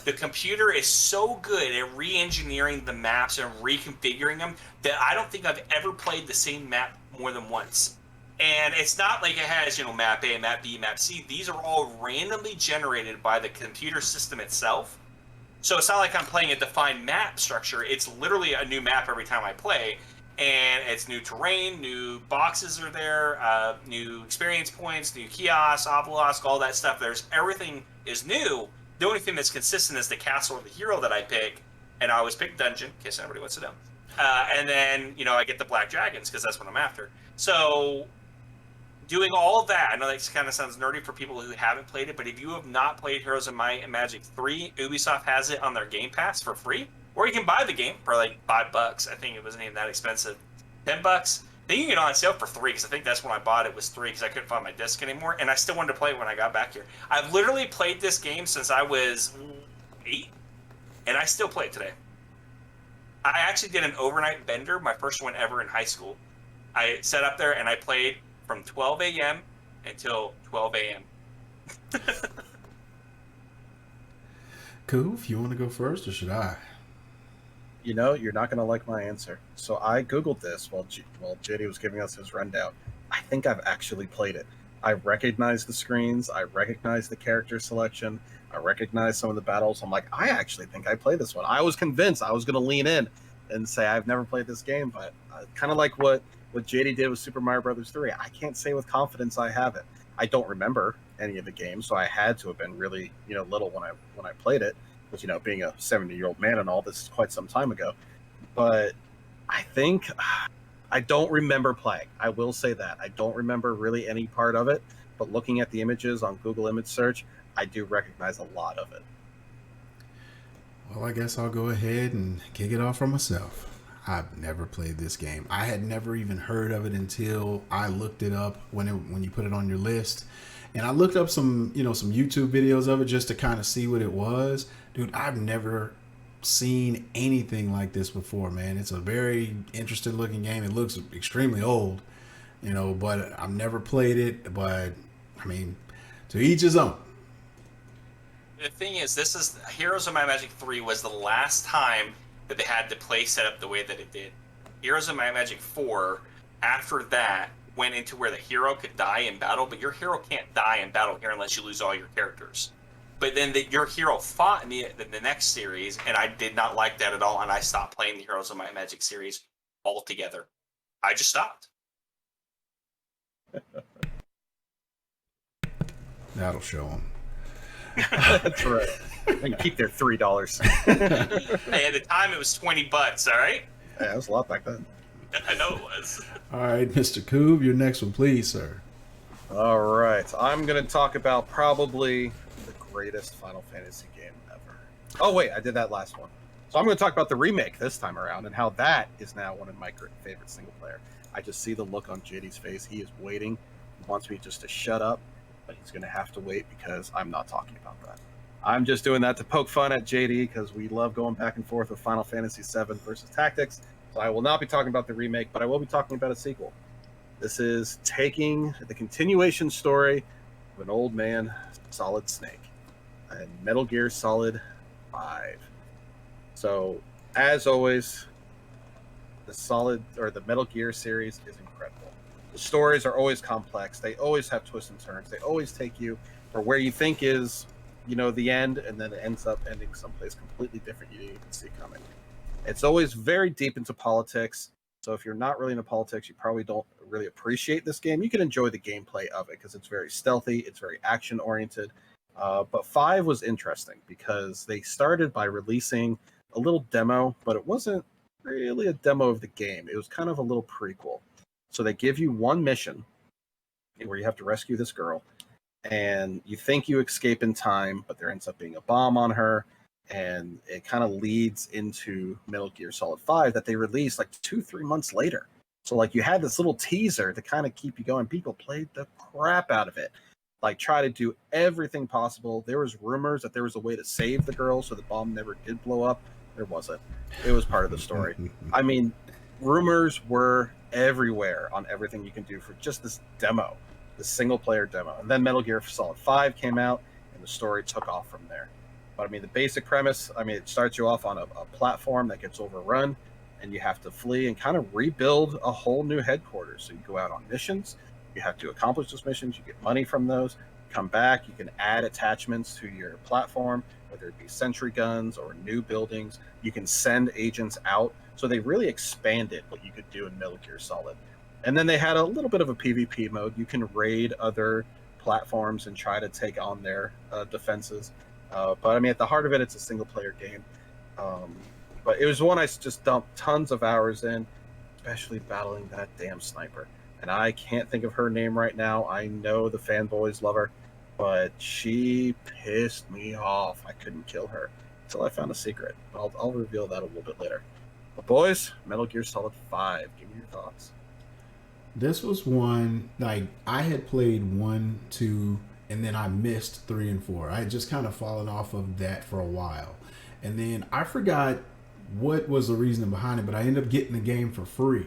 The computer is so good at re-engineering the maps and reconfiguring them that I don't think I've ever played the same map more than once. And it's not like it has, map A, map B, map C. These are all randomly generated by the computer system itself. So it's not like I'm playing a defined map structure. It's literally a new map every time I play. And it's new terrain, new boxes are there, new experience points, new kiosks, obelisk, all that stuff. Everything is new. The only thing that's consistent is the castle or the hero that I pick, and I always pick dungeon in case anybody wants to know. And then I get the black dragons because that's what I'm after. So doing all of that, I know that kind of sounds nerdy for people who haven't played it, but if you have not played Heroes of Might and Magic 3, Ubisoft has it on their Game Pass for free. Or you can buy the game for like $5. I think it wasn't even that expensive. $10. I think you can get it on sale for $3 because I think that's when I bought it was $3 because I couldn't find my disc anymore, and I still wanted to play it when I got back here. I've literally played this game since I was 8, and I still play it today. I actually did an overnight bender, my first one ever in high school. I sat up there and I played from 12 a.m. until 12 a.m. Cool. If you want to go first, or should I? You're not going to like my answer. So I Googled this while JD was giving us his rundown. I think I've actually played it. I recognize the screens. I recognize the character selection. I recognize some of the battles. I'm like, I actually think I played this one. I was convinced I was going to lean in and say I've never played this game, but kind of like what JD did with Super Mario Brothers 3. I can't say with confidence I have it. I don't remember any of the games, so I had to have been really little when I played it. Because, being a 70-year-old man and all, this is quite some time ago. But I think I don't remember playing. I will say that. I don't remember really any part of it. But looking at the images on Google Image Search, I do recognize a lot of it. Well, I guess I'll go ahead and kick it off for myself. I've never played this game. I had never even heard of it until I looked it up when you put it on your list. And I looked up some YouTube videos of it just to kind of see what it was. Dude, I've never seen anything like this before, man. It's a very interesting looking game. It looks extremely old, but I've never played it. But, I mean, to each his own. The thing is, this is Heroes of Might and Magic 3 was the last time that they had the play set up the way that it did. Heroes of Might and Magic 4, after that, went into where the hero could die in battle, but your hero can't die in battle here unless you lose all your characters. But then your hero fought in the next series, and I did not like that at all, and I stopped playing the Heroes of Might and Magic series altogether. I just stopped. That'll show them. That's right. They can keep their $3. Hey, at the time it was $20, all right? Yeah, that was a lot back then. I know it was. All right, Mr. Coob, your next one, please, sir. All right. I'm going to talk about probably the greatest Final Fantasy game ever. Oh, wait, I did that last one. So I'm going to talk about the remake this time around and how that is now one of my favorite single player. I just see the look on JD's face. He is waiting. He wants me just to shut up, but he's going to have to wait because I'm not talking about that. I'm just doing that to poke fun at JD because we love going back and forth with Final Fantasy VII versus Tactics. So I will not be talking about the remake, but I will be talking about a sequel. This is taking the continuation story of an old man, Solid Snake, and Metal Gear Solid 5. So, as always, the Metal Gear series is incredible. The stories are always complex. They always have twists and turns. They always take you for where you think is, the end, and then it ends up ending someplace completely different you didn't even see coming. It's always very deep into politics. So if you're not really into politics, you probably don't really appreciate this game. You can enjoy the gameplay of it because it's very stealthy. It's very action oriented. But 5 was interesting because they started by releasing a little demo, but it wasn't really a demo of the game. It was kind of a little prequel. So they give you one mission where you have to rescue this girl. And you think you escape in time, but there ends up being a bomb on her. And it kind of leads into Metal Gear Solid 5 that they released like 2-3 months later. So like you had this little teaser to kind of keep you going. People played the crap out of it. Like try to do everything possible. There was rumors that there was a way to save the girl so the bomb never did blow up. There wasn't. It was part of the story. I mean, rumors were everywhere on everything you can do for just this demo, this single player demo. And then Metal Gear Solid 5 came out and the story took off from there. But I mean, the basic premise, it starts you off on a platform that gets overrun and you have to flee and kind of rebuild a whole new headquarters. So you go out on missions, you have to accomplish those missions, you get money from those, come back, you can add attachments to your platform, whether it be sentry guns or new buildings. You can send agents out. So they really expanded what you could do in Metal Gear Solid. And then they had a little bit of a PvP mode. You can raid other platforms and try to take on their defenses. But I mean, at the heart of it, it's a single player game. But it was one I just dumped tons of hours in, especially battling that damn sniper. And I can't think of her name right now. I know the fanboys love her, but she pissed me off. I couldn't kill her until I found a secret. I'll reveal that a little bit later. But boys, Metal Gear Solid 5. Give me your thoughts. This was one, like, I had played 1, 2, and then I missed 3 and 4. I had just kind of fallen off of that for a while. And then I forgot what was the reason behind it, but I ended up getting the game for free.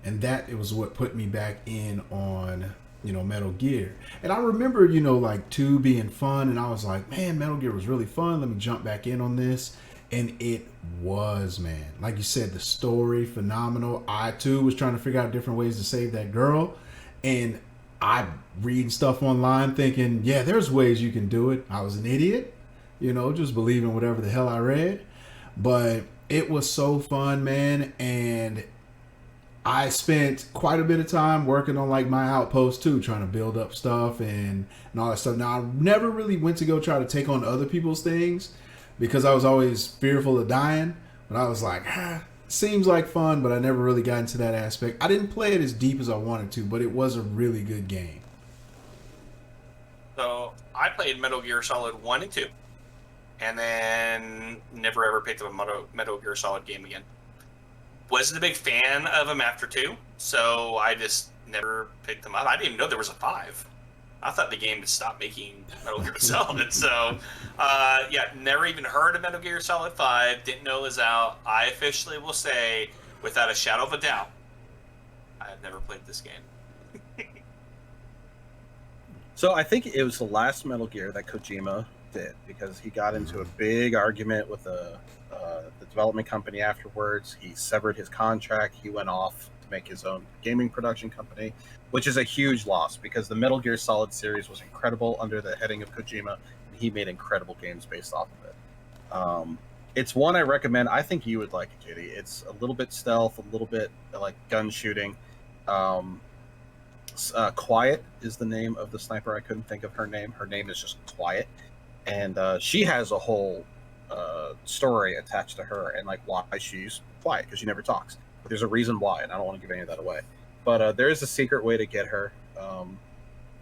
And that it was what put me back in on, Metal Gear. And I remember, like 2 being fun, and I was like, man, Metal Gear was really fun. Let me jump back in on this. And it was, man. Like you said, the story, phenomenal. I, too, was trying to figure out different ways to save that girl. And I reading stuff online thinking, yeah, there's ways you can do it. I was an idiot, just believing whatever the hell I read. But it was so fun, man. And I spent quite a bit of time working on like my outpost too, trying to build up stuff and all that stuff. Now, I never really went to go try to take on other people's things because I was always fearful of dying. But I was like, seems like fun, but I never really got into that aspect. I didn't play it as deep as I wanted to, but it was a really good game. So I played Metal Gear Solid 1 and 2, and then never ever picked up a Metal Gear Solid game again. Wasn't a big fan of them after 2, so I just never picked them up. I didn't even know there was a 5. I thought the game had stopped making Metal Gear Solid. So, never even heard of Metal Gear Solid 5. Didn't know it was out. I officially will say, without a shadow of a doubt, I have never played this game. So I think it was the last Metal Gear that Kojima did, because he got into a big argument with the development company afterwards. He severed his contract. He went off to make his own gaming production company, which is a huge loss because the Metal Gear Solid series was incredible under the heading of Kojima, and he made incredible games based off of it. It's one I recommend. I think you would like it, JD. It's a little bit stealth, a little bit like gun shooting. Quiet is the name of the sniper. I couldn't think of her name. Her name is just Quiet, and she has a whole story attached to her and like why she's quiet, because she never talks. But there's a reason why, and I don't want to give any of that away. But there is a secret way to get her,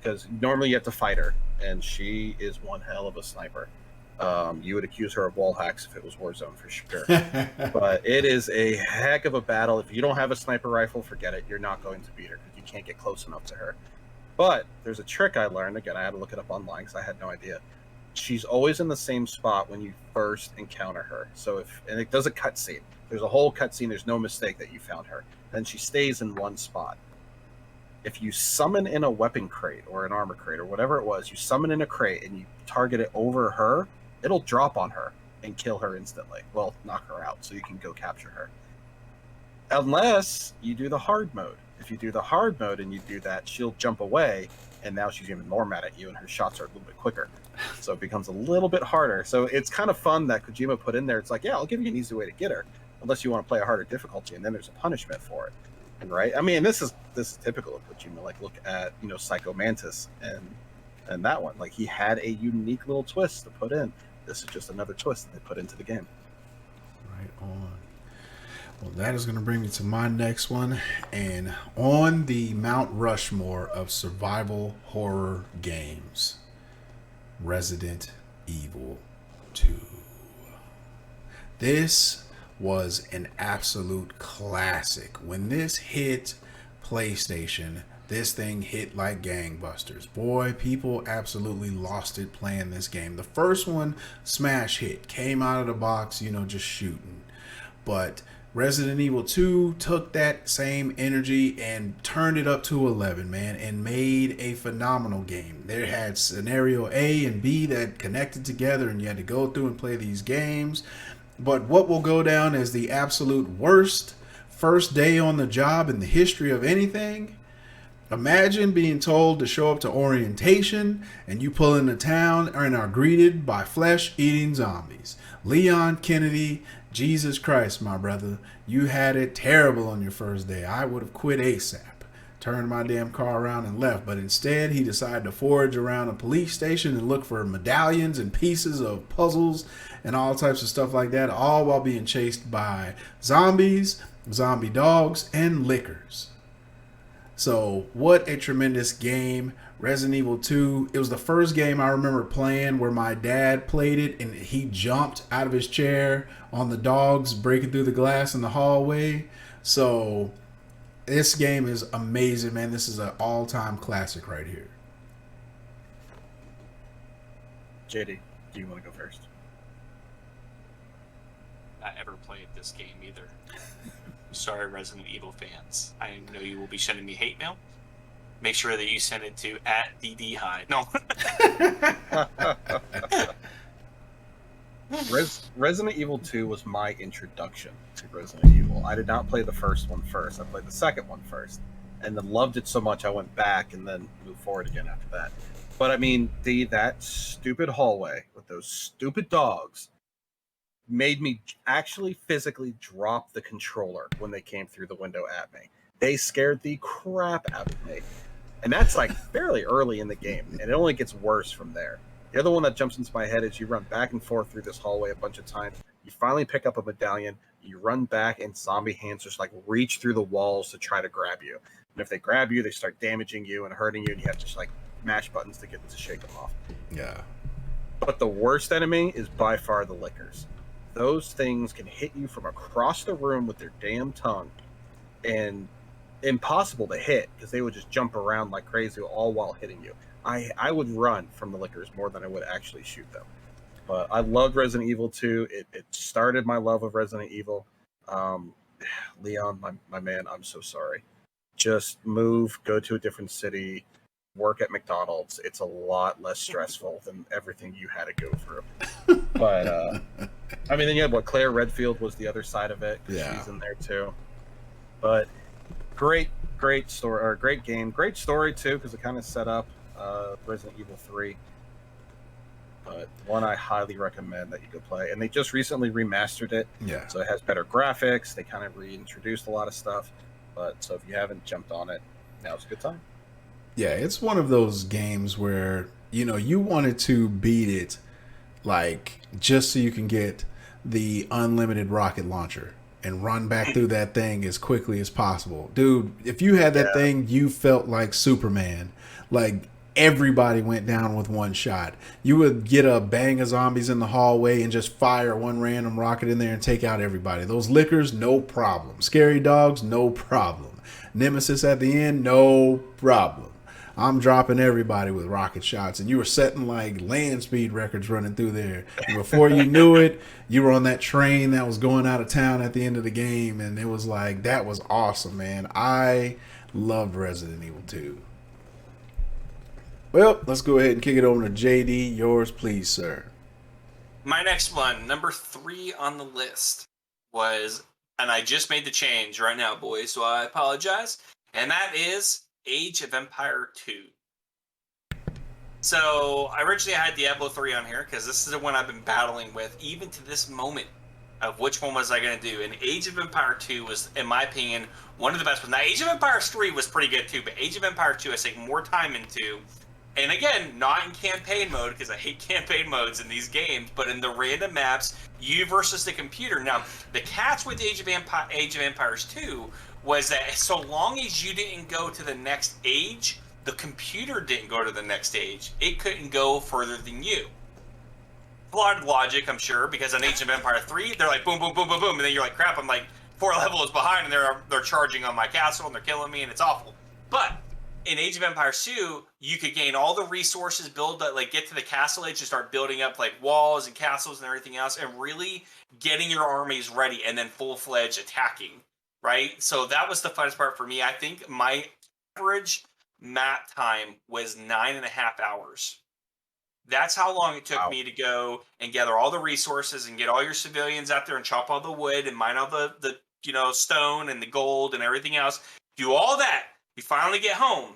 because normally you have to fight her, and she is one hell of a sniper. You would accuse her of wall hacks if it was Warzone for sure. But it is a heck of a battle. If you don't have a sniper rifle, forget it. You're not going to beat her because you can't get close enough to her. But there's a trick I learned. Again, I had to look it up online because I had no idea. She's always in the same spot when you first encounter her. So and it does a cutscene. There's a whole cutscene. There's no mistake that you found her. Then she stays in one spot. If you summon in a weapon crate or an armor crate or whatever it was, you summon in a crate and you target it over her, it'll drop on her and kill her instantly. Well, knock her out so you can go capture her. Unless you do the hard mode. If you do the hard mode and you do that, she'll jump away, and now she's even more mad at you, and her shots are a little bit quicker. So it becomes a little bit harder. So it's kind of fun that Kojima put in there. It's like, yeah, I'll give you an easy way to get her, unless you want to play a harder difficulty, and then there's a punishment for it. And right? I mean, this is typical of Kojima. Like, look at Psycho Mantis and that one. Like, he had a unique little twist to put in. This is just another twist that they put into the game. Right on. Well, that is going to bring me to my next one. And on the Mount Rushmore of survival horror games, Resident Evil 2. This was an absolute classic. When this hit PlayStation, this thing hit like gangbusters. Boy, people absolutely lost it playing this game. The first one, smash hit, came out of the box, just shooting. But Resident Evil 2 took that same energy and turned it up to 11, man, and made a phenomenal game. They had scenario A and B that connected together, and you had to go through and play these games. But what will go down as the absolute worst first day on the job in the history of anything Imagine being told to show up to orientation and you pull into town and are greeted by flesh-eating zombies. Leon Kennedy, Jesus Christ, my brother, you had it terrible on your first day. I would have quit ASAP. Turned my damn car around and left, but instead he decided to forage around a police station and look for medallions and pieces of puzzles and all types of stuff like that, all while being chased by zombies, zombie dogs, and lickers. So, what a tremendous game. Resident Evil 2, it was the first game I remember playing where my dad played it and he jumped out of his chair on the dogs breaking through the glass in the hallway. So, this game is amazing, man. This is an all-time classic right here. JD, do you want to go first? Not ever played this game either. Sorry, Resident Evil fans. I know you will be sending me hate mail. Make sure that you send it to @DDHide. No. Resident Evil 2 was my introduction to Resident Evil. I did not play the first one first. I played the second one first. And then loved it so much I went back and then moved forward again after that. But I mean, that stupid hallway with those stupid dogs made me actually physically drop the controller when they came through the window at me. They scared the crap out of me. And that's like fairly early in the game, and it only gets worse from there. The other one that jumps into my head is you run back and forth through this hallway a bunch of times. You finally pick up a medallion, you run back, and zombie hands just like reach through the walls to try to grab you. And if they grab you, they start damaging you and hurting you, and you have to just like mash buttons to get them to shake them off. Yeah. But the worst enemy is by far the lickers. Those things can hit you from across the room with their damn tongue, and impossible to hit because they would just jump around like crazy all while hitting you. I would run from the lickers more than I would actually shoot them. But I loved Resident Evil 2. It started my love of Resident Evil. Leon, my man, I'm so sorry. Just move, go to a different city, work at McDonald's. It's a lot less stressful than everything you had to go through. But I mean, then you had Claire Redfield was the other side of it. Yeah. She's in there too. But great story, or great game, great story too, because it kind of set up Resident Evil 3. But one I highly recommend that you go play. And they just recently remastered it. Yeah. So it has better graphics. They kind of reintroduced a lot of stuff. But so if you haven't jumped on it, now's a good time. Yeah, it's one of those games where, you wanted to beat it like just so you can get the unlimited rocket launcher and run back through that thing as quickly as possible. Dude, if you had that thing, you felt like Superman. Like everybody went down with one shot. You would get a bang of zombies in the hallway and just fire one random rocket in there and take out everybody. Those lickers, no problem. Scary dogs, no problem. Nemesis at the end, no problem. I'm dropping everybody with rocket shots, and you were setting like land speed records running through there. And before you knew it, you were on that train that was going out of town at the end of the game, and it was like, that was awesome, man. I loved Resident Evil 2. Well, let's go ahead and kick it over to JD. Yours, please, sir. My next one, number 3 on the list, was, and I just made the change right now, boys, so I apologize, and that is Age of Empire 2. So, I originally had Diablo 3 on here, because this is the one I've been battling with, even to this moment, of which one was I going to do. And Age of Empire 2 was, in my opinion, one of the best ones. Now, Age of Empires 3 was pretty good too, but Age of Empire 2 I sank more time into. And again, not in campaign mode, because I hate campaign modes in these games, but in the random maps, you versus the computer. Now, the catch with Age of Empires 2 was that so long as you didn't go to the next age, the computer didn't go to the next age. It couldn't go further than you. Flawed logic, I'm sure, because on Age of Empire 3, they're like boom, boom, boom, boom, boom, and then you're like, crap, I'm like 4 levels behind, and they're charging on my castle, and they're killing me, and it's awful. But in Age of Empires 2, you could gain all the resources, get to the castle age and start building up like walls and castles and everything else, and really getting your armies ready, and then full-fledged attacking, right? So that was the funnest part for me. I think my average map time was 9.5 hours. That's how long it took me to go and gather all the resources and get all your civilians out there and chop all the wood and mine all the stone and the gold and everything else. Do all that. You finally get home,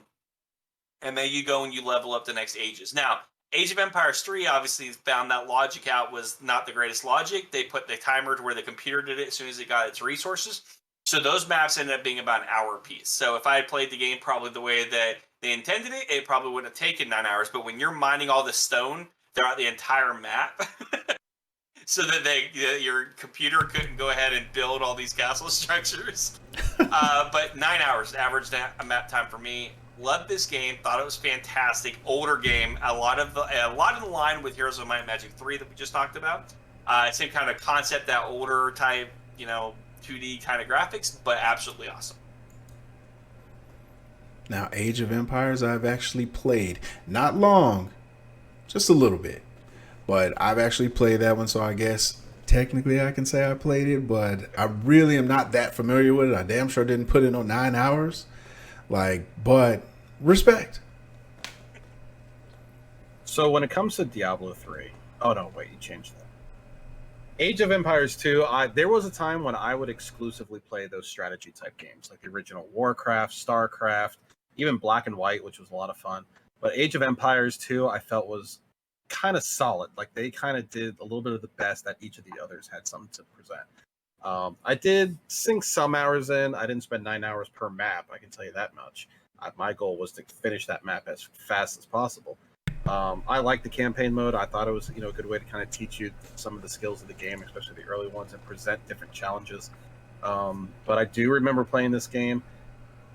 and then you go and you level up the next ages. Now, Age of Empires 3 obviously found that logic out was not the greatest logic. They put the timer to where the computer did it as soon as it got its resources. So those maps ended up being about an hour apiece. So if I had played the game probably the way that they intended it, it probably wouldn't have taken 9 hours. But when you're mining all the stone throughout the entire map, so that your computer couldn't go ahead and build all these castle structures. But 9 hours average map time for me. Loved this game. Thought it was fantastic. Older game. A lot in line with Heroes of Might and Magic 3 that we just talked about. Same kind of concept, that older type, 2D kind of graphics, but absolutely awesome. Now, Age of Empires, I've actually played. Not long, just a little bit. But I've actually played that one, so I guess technically I can say I played it, but I really am not that familiar with it. I damn sure didn't put in on 9 hours. But respect. So when it comes to Diablo 3, oh no, wait, you changed that. Age of Empires 2, there was a time when I would exclusively play those strategy type games, like the original Warcraft, StarCraft, even Black and White, which was a lot of fun. But Age of Empires 2, I felt was kind of solid. Like they kind of did a little bit of the best that each of the others had something to present. I did sink some hours in. I didn't spend 9 hours per map, I can tell you that much. My goal was to finish that map as fast as possible. I liked the campaign mode. I thought it was, a good way to kind of teach you some of the skills of the game, especially the early ones, and present different challenges. But I do remember playing this game.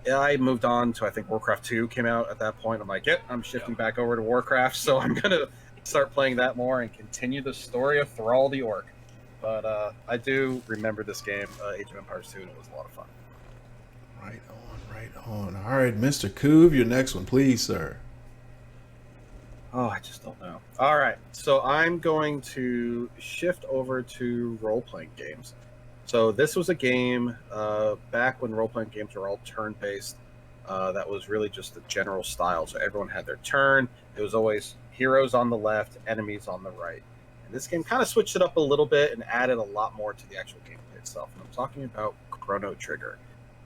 I moved on to, I think Warcraft 2 came out at that point. I'm like, I'm shifting back over to Warcraft, so I'm going to start playing that more and continue the story of Thrall the Orc. But I do remember this game, Age of Empires 2, and it was a lot of fun. Right on. All right, Mr. Coov, your next one, please, sir. Oh, I just don't know. All right, so I'm going to shift over to role-playing games. So this was a game back when role-playing games were all turn-based. That was really just the general style. So everyone had their turn. It was always heroes on the left, enemies on the right. And this game kind of switched it up a little bit and added a lot more to the actual gameplay itself. And I'm talking about Chrono Trigger.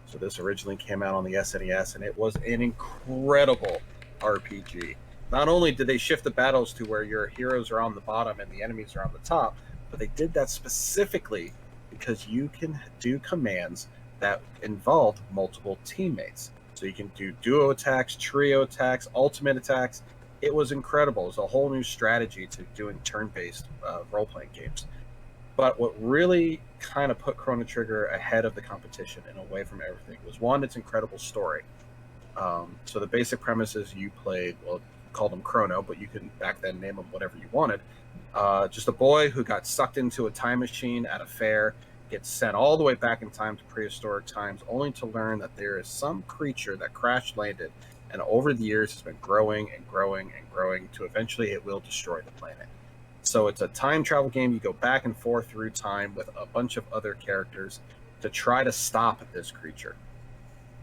So this originally came out on the SNES, and it was an incredible RPG. Not only did they shift the battles to where your heroes are on the bottom and the enemies are on the top, but they did that specifically because you can do commands that involve multiple teammates. So you can do duo attacks, trio attacks, ultimate attacks. It was incredible. It was a whole new strategy to doing turn-based role-playing games. But what really kind of put Chrono Trigger ahead of the competition and away from everything was, one, its incredible story. So the basic premise is you played, well, called him Chrono, but you could back then name him whatever you wanted. Just a boy who got sucked into a time machine at a fair, gets sent all the way back in time to prehistoric times, only to learn that there is some creature that crash landed and over the years has been growing and growing and growing to eventually it will destroy the planet. So it's a time travel game. You go back and forth through time with a bunch of other characters to try to stop this creature.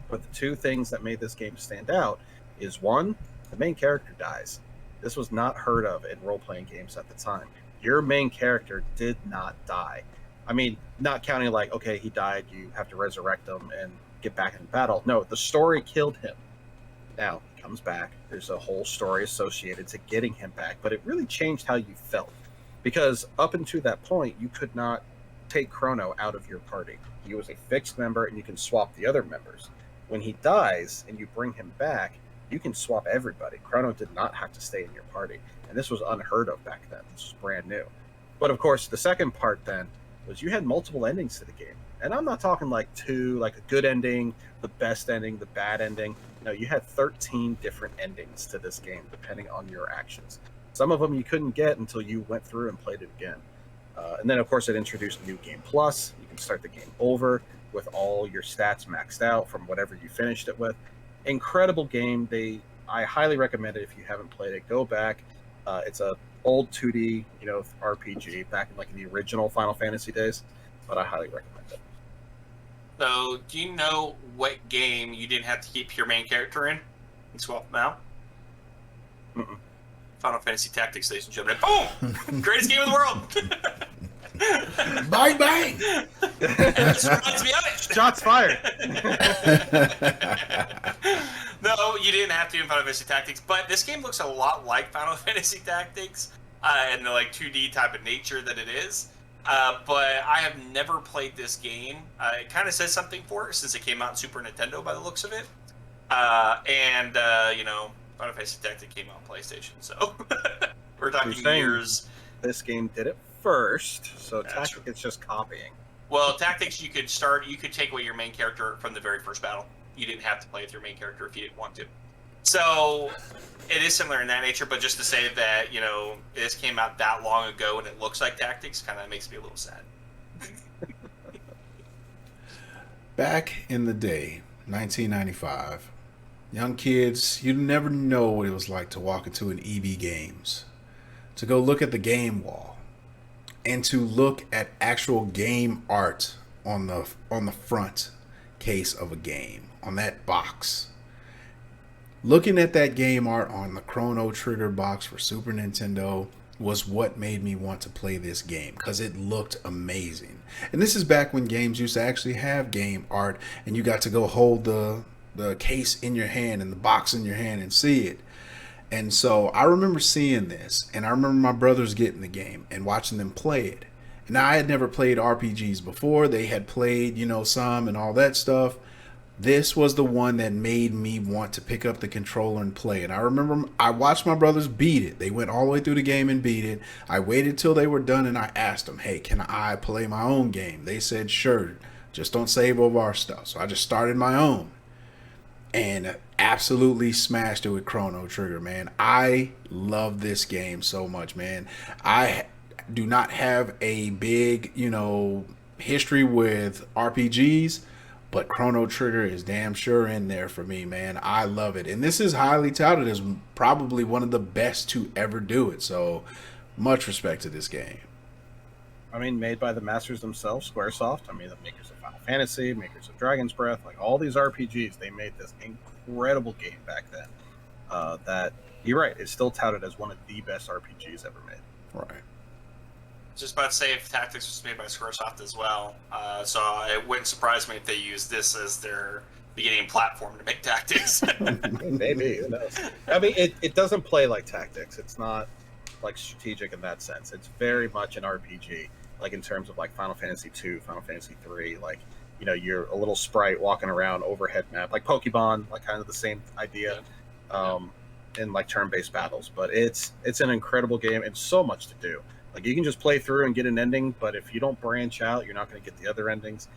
But the two things that made this game stand out is, one, the main character dies. This was not heard of in role-playing games at the time. Your main character did not die. I mean, not counting like, okay, he died, you have to resurrect him and get back in battle. No, the story killed him. Now, he comes back. There's a whole story associated to getting him back, but it really changed how you felt. Because up until that point, you could not take Chrono out of your party. He was a fixed member, and you can swap the other members. When he dies and you bring him back, you can swap everybody. Chrono did not have to stay in your party. And this was unheard of back then. This was brand new. But of course, the second part then was you had multiple endings to the game. And I'm not talking like two, like a good ending, the best ending, the bad ending. No, you had 13 different endings to this game, depending on your actions. Some of them you couldn't get until you went through and played it again. And then, of course, it introduced New Game Plus. You can start the game over with all your stats maxed out from whatever you finished it with. Incredible game. I highly recommend it if you haven't played it. Go back. It's a old 2D, RPG back in the original Final Fantasy days, but I highly recommend it. So, do you know what game you didn't have to keep your main character in and swap them out? Mm-mm. Final Fantasy Tactics, ladies and gentlemen. Boom! Greatest game in the world! Bang, bang! This reminds me of it! Shots fired! No, you didn't have to in Final Fantasy Tactics, but this game looks a lot like Final Fantasy Tactics and the like 2D type of nature that it is. But I have never played this game. It kind of says something for it since it came out in Super Nintendo by the looks of it. You know, Final Fantasy Tactics came out on PlayStation, so we're talking years. This game did it first, so That's Tactics true. it's just copying. Well, Tactics, you could take away your main character from the very first battle. You didn't have to play with your main character if you didn't want to. So it is similar in that nature, but just to say that, you know, this came out that long ago and it looks like Tactics kind of makes me a little sad. Back in the day, 1995, young kids, you'd never know what it was like to walk into an EB Games, to go look at the game wall, and to look at actual game art on the front case of a game, on that box. Looking at that game art on the Chrono Trigger box for Super Nintendo was what made me want to play this game, because it looked amazing. And this is back when games used to actually have game art and you got to go hold the case in your hand and the box in your hand and see it. And so I remember seeing this, and I remember my brothers getting the game and watching them play it. And I had never played RPGs before. They had played, you know, some and all that stuff. This was the one that made me want to pick up the controller and play. And I remember I watched my brothers beat it. They went all the way through the game and beat it. I waited till they were done and I asked them, hey, can I play my own game? They said, sure, just don't save over our stuff. So I just started my own and absolutely smashed it with Chrono Trigger, man. I love this game so much, man. I do not have a big, you know, history with RPGs, but Chrono Trigger is damn sure in there for me, man. I love it. And this is highly touted as probably one of the best to ever do it. So much respect to this game. I mean, made by the masters themselves, Squaresoft. I mean, the makers of Final Fantasy, makers of Dragon's Breath, like all these RPGs, they made this incredible game back then. That, you're right, it's still touted as one of the best RPGs ever made. Right. Just about to say if Tactics was made by Squaresoft as well, so it wouldn't surprise me if they used this as their beginning platform to make Tactics. Maybe, who knows? I mean, it doesn't play like Tactics. It's not like strategic in that sense. It's very much an RPG, like in terms of like Final Fantasy 2, Final Fantasy 3, like, you know, you're a little sprite walking around overhead map, like Pokemon, like kind of the same idea, in like turn-based battles. But it's an incredible game and so much to do. Like, you can just play through and get an ending, but if you don't branch out, you're not going to get the other endings.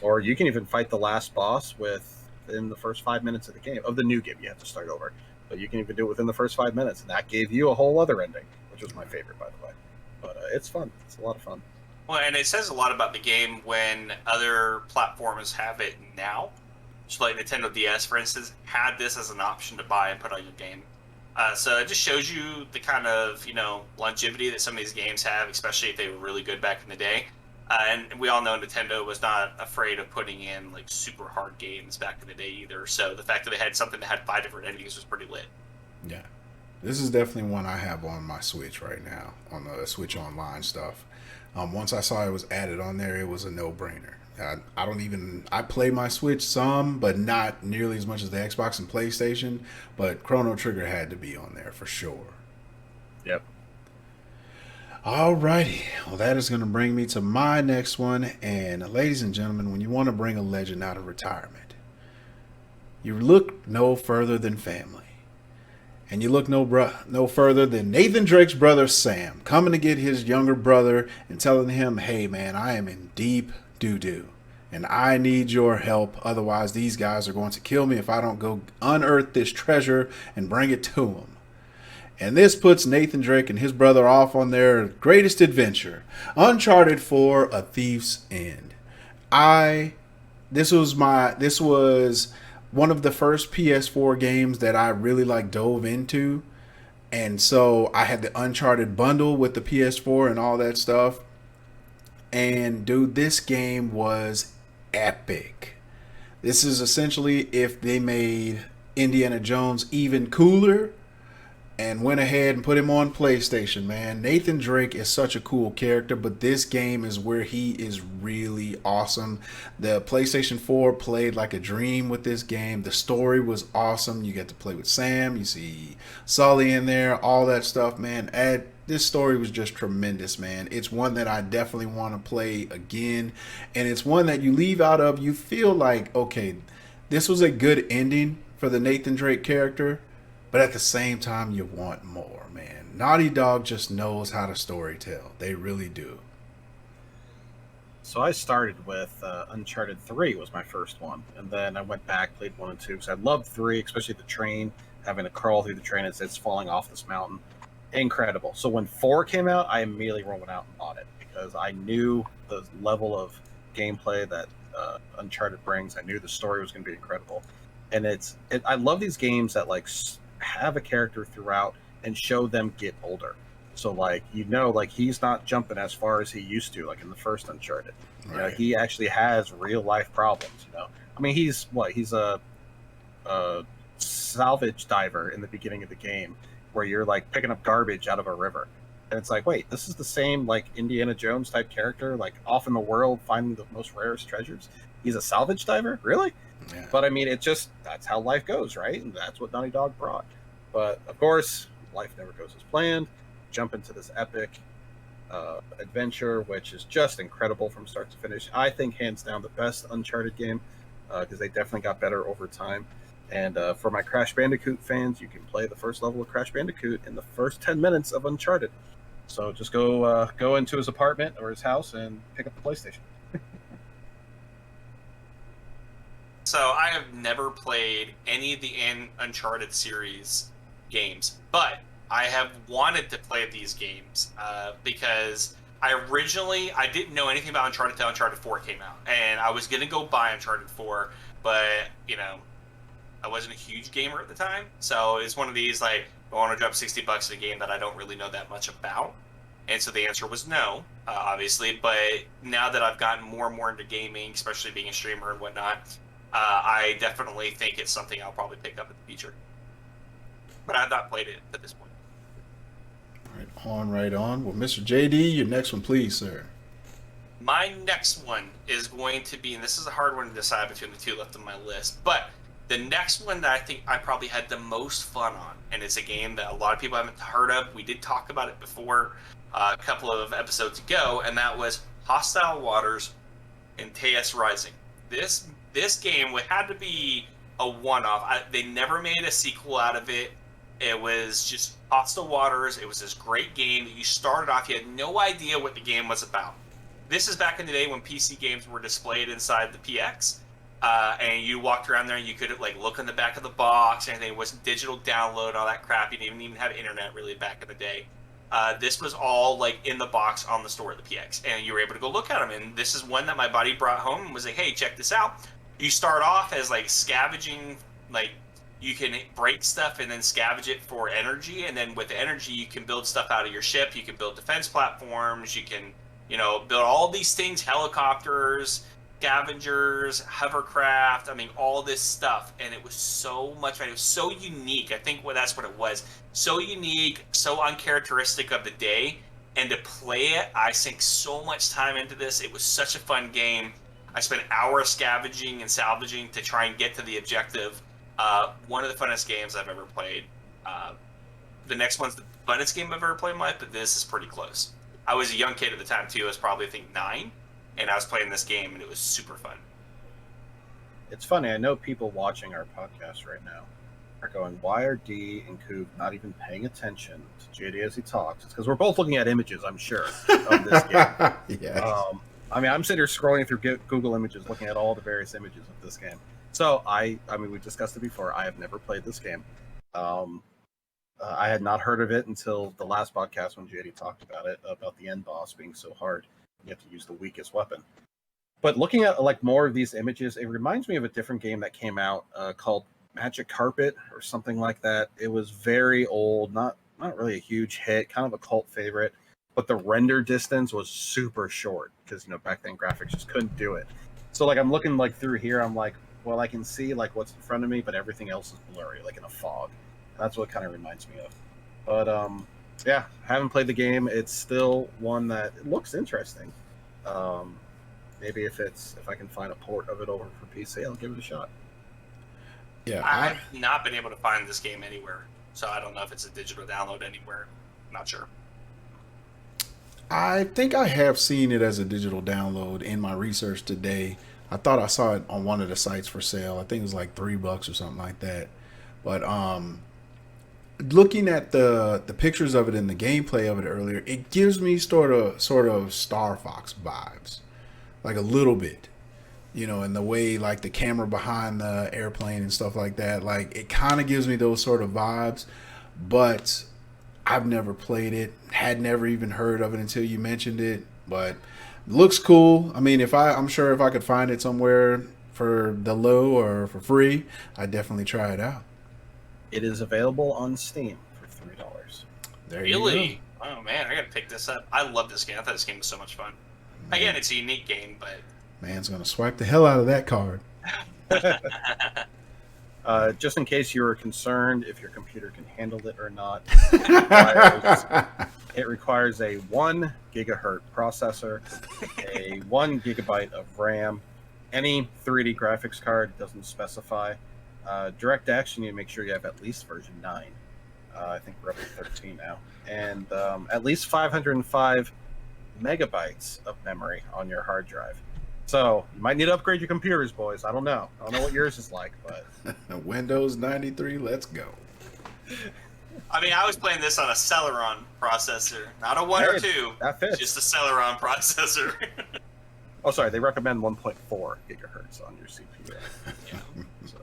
Or you can even fight the last boss within the first 5 minutes of the game. Of the new game, you have to start over. But you can even do it within the first 5 minutes, and that gave you a whole other ending, which was my favorite, by the way. But it's fun. It's a lot of fun. Well, and it says a lot about the game when other platforms have it now. Just like Nintendo DS, for instance, had this as an option to buy and put on your game. So it just shows you the kind of, you know, longevity that some of these games have, especially if they were really good back in the day. And we all know Nintendo was not afraid of putting in like super hard games back in the day either. So the fact that they had something that had 5 different endings was pretty lit. Yeah. This is definitely one I have on my Switch right now, on the Switch Online stuff. Once I saw it was added on there, it was a no-brainer. I play my Switch some, but not nearly as much as the Xbox and PlayStation. But Chrono Trigger had to be on there for sure. Yep. Alrighty. Well, that is going to bring me to my next one. And ladies and gentlemen, when you want to bring a legend out of retirement, you look no further than family. And you look no further than Nathan Drake's brother, Sam, coming to get his younger brother and telling him, hey, man, I am in deep doo-doo, and I need your help. Otherwise, these guys are going to kill me if I don't go unearth this treasure and bring it to them. And this puts Nathan Drake and his brother off on their greatest adventure, Uncharted 4: A Thief's End. This was one of the first PS4 games that I really dove into. And so I had the Uncharted bundle with the PS4 and all that stuff. And dude, this game was epic. This is essentially if they made Indiana Jones even cooler and went ahead and put him on PlayStation, man. Nathan Drake is such a cool character, but this game is where he is really awesome. The PlayStation 4 played like a dream with this game. The story was awesome. You get to play with Sam, you see Sully in there, all that stuff, man. This story was just tremendous, man. It's one that I definitely want to play again, and it's one that you leave out of, you feel like, okay, this was a good ending for the Nathan Drake character, but at the same time, you want more, man. Naughty Dog just knows how to storytell. They really do. So I started with Uncharted 3 was my first one, and then I went back, played 1 and 2, because I loved 3, especially the train, having to crawl through the train as it's falling off this mountain. Incredible. So when 4 came out, I immediately went out and bought it, because I knew the level of gameplay that Uncharted brings. I knew the story was going to be incredible. And I love these games that like have a character throughout and show them get older. So like, like he's not jumping as far as he used to, like in the first Uncharted. Right. He actually has real life problems. I mean, he's a salvage diver in the beginning of the game, where you're like picking up garbage out of a river, and it's like, wait, this is the same like Indiana Jones type character, like off in the world finding the most rarest treasures. He's a salvage diver, really? Yeah. But I mean, that's how life goes, right? And that's what Naughty Dog brought. But of course, life never goes as planned. Jump into this epic adventure, which is just incredible from start to finish. I think hands down the best Uncharted game, because they definitely got better over time. And for my Crash Bandicoot fans, you can play the first level of Crash Bandicoot in the first 10 minutes of Uncharted. So just go into his apartment or his house and pick up the PlayStation. So I have never played any of the Uncharted series games, but I have wanted to play these games because I didn't know anything about Uncharted until Uncharted 4 came out, and I was gonna go buy Uncharted 4, but I wasn't a huge gamer at the time, so it's one of these like, I want to drop $60 in a game that I don't really know that much about, and so the answer was no, obviously. But now that I've gotten more and more into gaming, especially being a streamer and whatnot, I definitely think it's something I'll probably pick up in the future. But I've not played it at this point. Right on. Well, Mr. JD, your next one, please, sir. My next one is going to be, and this is a hard one to decide between the two left on my list, but the next one that I think I probably had the most fun on, and it's a game that a lot of people haven't heard of. We did talk about it before a couple of episodes ago, and that was Hostile Waters and TS Rising. This game had to be a one-off. They never made a sequel out of it. It was just Hostile Waters. It was this great game that you started off, you had no idea what the game was about. This is back in the day when PC games were displayed inside the PX. And you walked around there and you could like look in the back of the box and everything. It wasn't digital download and all that crap. You didn't even have internet really back in the day. This was all like in the box on the store at the PX, and you were able to go look at them. And this is one that my buddy brought home and was like, hey, check this out. You start off as like scavenging, like you can break stuff and then scavenge it for energy. And then with the energy, you can build stuff out of your ship. You can build defense platforms. You can, build all these things, helicopters, scavengers, hovercraft, all this stuff. And it was so much fun. It was so unique. I think that's what it was. So unique, so uncharacteristic of the day. And to play it, I sank so much time into this. It was such a fun game. I spent hours scavenging and salvaging to try and get to the objective. One of the funnest games I've ever played. The next one's the funnest game I've ever played in my life, but this is pretty close. I was a young kid at the time, too. I was probably, 9. And I was playing this game, and it was super fun. It's funny. I know people watching our podcast right now are going, why are D and Coop not even paying attention to JD as he talks? It's because we're both looking at images, I'm sure, of this game. Yes. I'm sitting here scrolling through Google Images, looking at all the various images of this game. So, we discussed it before. I have never played this game. I had not heard of it until the last podcast when JD talked about it, about the end boss being so hard. You have to use the weakest weapon. But looking at like more of these images, it reminds me of a different game that came out called Magic Carpet or something like that. It was very old, not really a huge hit, kind of a cult favorite. But the render distance was super short because back then graphics just couldn't do it. So like I'm looking like through here, I'm like, well, I can see like what's in front of me, but everything else is blurry, like in a fog. That's what it kind of reminds me of. But yeah, haven't played the game. It's still one that it looks interesting. Um, maybe if I can find a port of it over for PC, I'll give it a shot. Yeah, I've not been able to find this game anywhere, so I don't know if it's a digital download anywhere. I'm not sure. I think I have seen it as a digital download in my research today. I thought I saw it on one of the sites for sale. I think it was like $3 or something like that. But looking at the pictures of it and the gameplay of it earlier, it gives me sort of Star Fox vibes, like a little bit. You know, in the way like the camera behind the airplane and stuff like that. Like it kind of gives me those sort of vibes, but I've never played it, had never even heard of it until you mentioned it. But looks cool. I mean, I'm sure if I could find it somewhere for the low or for free, I'd definitely try it out. It is available on Steam for $3. There you go. Really? Oh man, I gotta pick this up. I love this game. I thought this game was so much fun. Again, it's a unique game, but Man's gonna swipe the hell out of that card. Just in case you were concerned if your computer can handle it or not, it requires a 1 gigahertz processor, a 1 gigabyte of RAM, any 3D graphics card doesn't specify. DirectX, you need to make sure you have at least version 9. I think we're up to 13 now. And at least 505 megabytes of memory on your hard drive. So you might need to upgrade your computers, boys. I don't know what yours is like, but Windows 93, let's go. I mean, I was playing this on a Celeron processor, not a 1 or 2, that fits. just a Celeron processor. Oh, sorry, they recommend 1.4 gigahertz on your CPU. Yeah. So,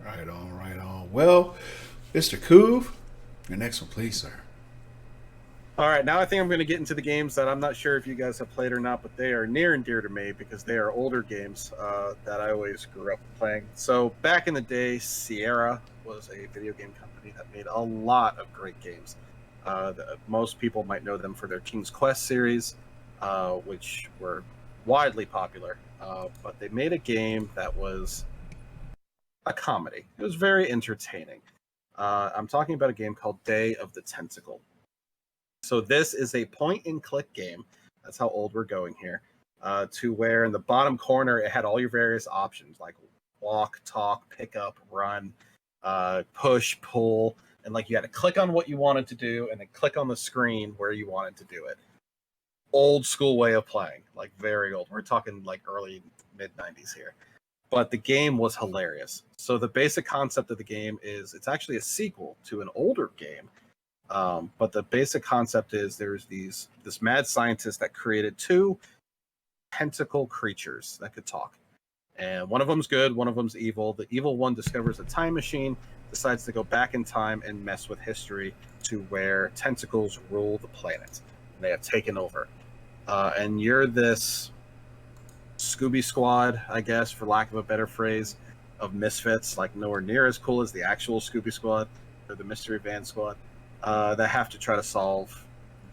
Right on, right on. Well, Mr. Coov, your next one, please, sir. all right, now I think I'm going to get into the games that I'm not sure if you guys have played or not, but they are near and dear to me because they are older games that I always grew up playing. So back in the day, Sierra was a video game company that made a lot of great games. Most people might know them for their King's Quest series, which were widely popular. But they made a game that was a comedy. It was very entertaining. I'm talking about a game called Day of the Tentacle. So this is a point-and-click game. That's how old we're going here. To where in the bottom corner it had all your various options like walk, talk, pick up, run, push, pull, and like you had to click on what you wanted to do and then click on the screen where you wanted to do it. Old school way of playing, like very old. We're talking like early mid 90s here. But the game was hilarious. So the basic concept of the game is it's actually a sequel to an older game. But the basic concept is there's this mad scientist that created 2 tentacle creatures that could talk. And one of them's good, one of them's evil. The evil one discovers a time machine, decides to go back in time and mess with history to where tentacles rule the planet. And they have taken over. And you're this Scooby Squad, I guess, for lack of a better phrase, of misfits, like nowhere near as cool as the actual Scooby Squad or the Mystery Van Squad, that have to try to solve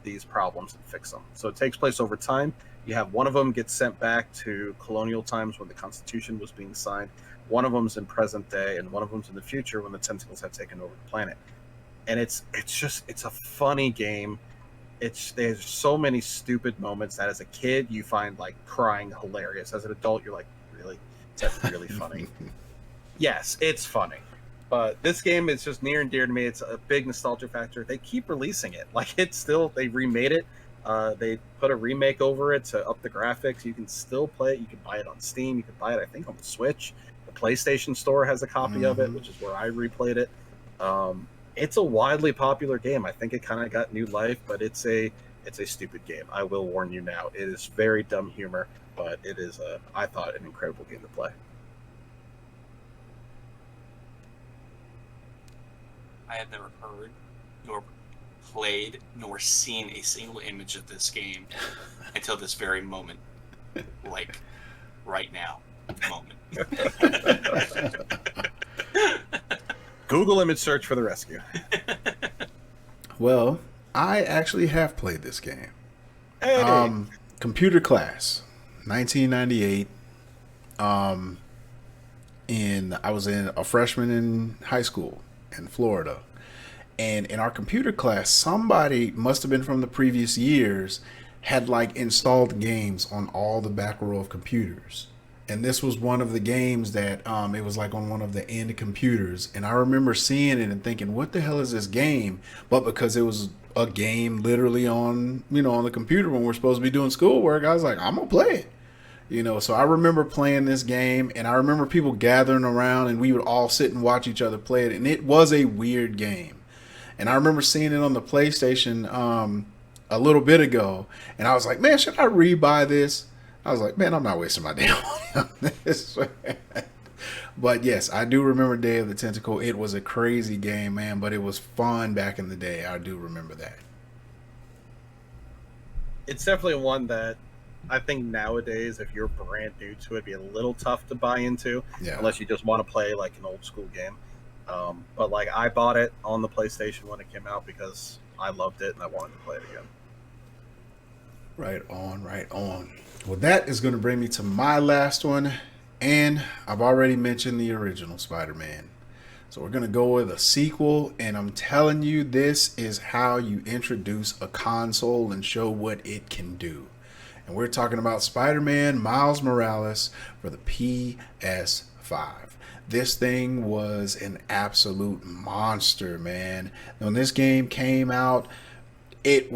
these problems and fix them. So it takes place over time. You have one of them get sent back to colonial times when the Constitution was being signed. One of them's in present day, and one of them's in the future when the tentacles have taken over the planet. And it's a funny game. There's so many stupid moments that as a kid you find like crying hilarious. As an adult, you're like, really? That's really funny. Yes, it's funny. But this game is just near and dear to me. It's a big nostalgia factor. They keep releasing it. Like they remade it. They put a remake over it to up the graphics. You can still play it. You can buy it on Steam. You can buy it, I think, on the Switch. The PlayStation Store has a copy of it, which is where I replayed it. It's a widely popular game. I think it kind of got new life, but it's a stupid game. I will warn you now. It is very dumb humor, but it is I thought an incredible game to play. I have never heard, nor played, nor seen a single image of this game until this very moment. Like, right now. Moment. Google image search for the rescue. Well, I actually have played this game. Hey! Computer Class, 1998. I was a freshman in high school in Florida, And in our computer class, somebody must have been from the previous years had like installed games on all the back row of computers. And this was one of the games that it was like on one of the end computers. And I remember seeing it and thinking, what the hell is this game? But because it was a game literally on, on the computer when we're supposed to be doing schoolwork, I was like, I'm going to play it. So I remember playing this game, and I remember people gathering around, and we would all sit and watch each other play it. And it was a weird game. And I remember seeing it on the PlayStation a little bit ago, and I was like, man, should I rebuy this? I was like, man, I'm not wasting my damn money on this. But yes, I do remember Day of the Tentacle. It was a crazy game, man, but it was fun back in the day. I do remember that. It's definitely one that I think nowadays, if you're brand new to it, it'd be a little tough to buy into, unless you just want to play like an old school game. But like I bought it on the PlayStation when it came out because I loved it and I wanted to play it again. Right on, right on. Well, that is going to bring me to my last one, and I've already mentioned the original Spider-Man. So we're going to go with a sequel, and I'm telling you, this is how you introduce a console and show what it can do. And we're talking about Spider-Man Miles Morales for the PS5. This thing was an absolute monster, man. When this game came out, it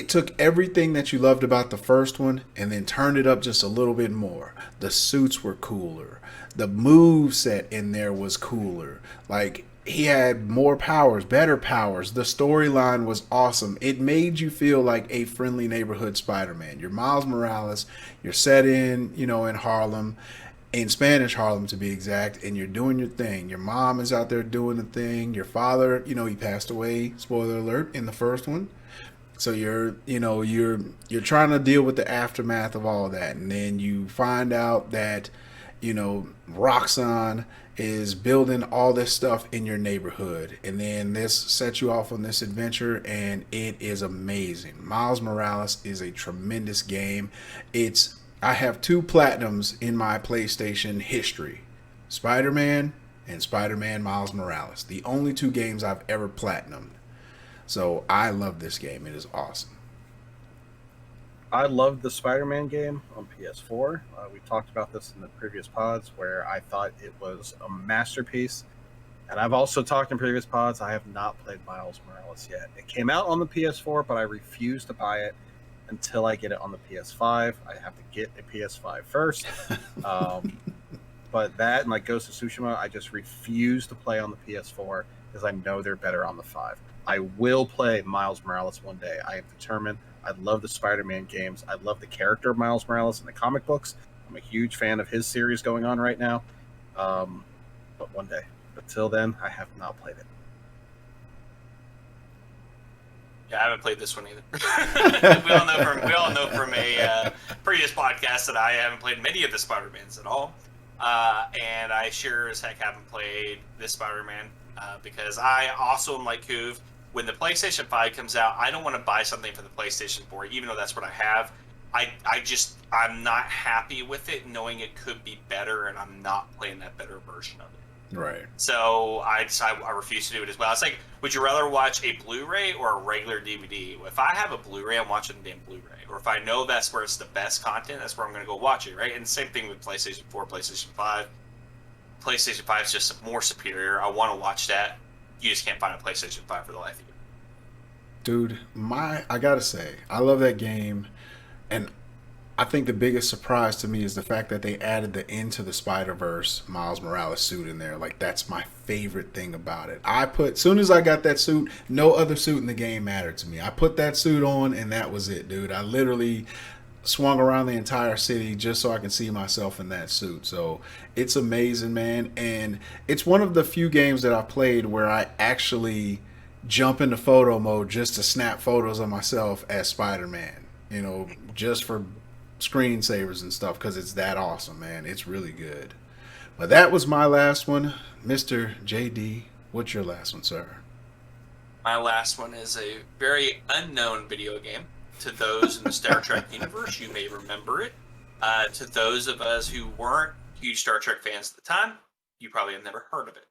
took everything that you loved about the first one and then turned it up just a little bit more. The suits were cooler. The move set in there was cooler. Like, he had more powers, better powers. The storyline was awesome. It made you feel like a friendly neighborhood Spider-Man. You're Miles Morales. You're set in, in Harlem, in Spanish Harlem to be exact, and you're doing your thing. Your mom is out there doing the thing. Your father, he passed away, spoiler alert, in the first one. So you're trying to deal with the aftermath of all of that. And then you find out that, Roxanne is building all this stuff in your neighborhood. And then this sets you off on this adventure, and it is amazing. Miles Morales is a tremendous game. I have 2 platinums in my PlayStation history. Spider-Man and Spider-Man Miles Morales. The only 2 games I've ever platinumed. So I love this game. It is awesome. I loved the Spider-Man game on PS4. We talked about this in the previous pods where I thought it was a masterpiece. And I've also talked in previous pods, I have not played Miles Morales yet. It came out on the PS4, but I refuse to buy it until I get it on the PS5. I have to get a PS5 first. But that and like Ghost of Tsushima, I just refuse to play on the PS4 because I know they're better on the 5. I will play Miles Morales one day. I am determined. I love the Spider-Man games. I love the character of Miles Morales in the comic books. I'm a huge fan of his series going on right now. But one day. But till then, I have not played it. Yeah, I haven't played this one either. we all know from a previous podcast that I haven't played many of the Spider-Mans at all. And I sure as heck haven't played this Spider-Man because I also am like Kuv. When the PlayStation 5 comes out, I don't want to buy something for the PlayStation 4, even though that's what I have. I'm not happy with it, knowing it could be better, and I'm not playing that better version of it. Right. So I refuse to do it as well. It's like, would you rather watch a Blu-ray or a regular DVD? If I have a Blu-ray, I'm watching the damn Blu-ray. Or if I know that's where it's the best content, that's where I'm going to go watch it, right? And the same thing with PlayStation 4, PlayStation 5. PlayStation 5 is just more superior. I want to watch that. You just can't find a PlayStation 5 for the life of you. Dude, I gotta say, I love that game, and I think the biggest surprise to me is the fact that they added the Into the Spider-Verse Miles Morales suit in there. Like, that's my favorite thing about it. As soon as I got that suit, no other suit in the game mattered to me. I put that suit on, and that was it, dude. I literally swung around the entire city just so I can see myself in that suit. So it's amazing, man. And it's one of the few games that I've played where I actually jump into photo mode just to snap photos of myself as Spider-Man, just for screensavers and stuff, because it's that awesome, man. It's really good. But that was my last one. Mr. JD, what's your last one, sir? My last one is a very unknown video game. To those in the Star Trek universe, you may remember it. To those of us who weren't huge Star Trek fans at the time, you probably have never heard of it.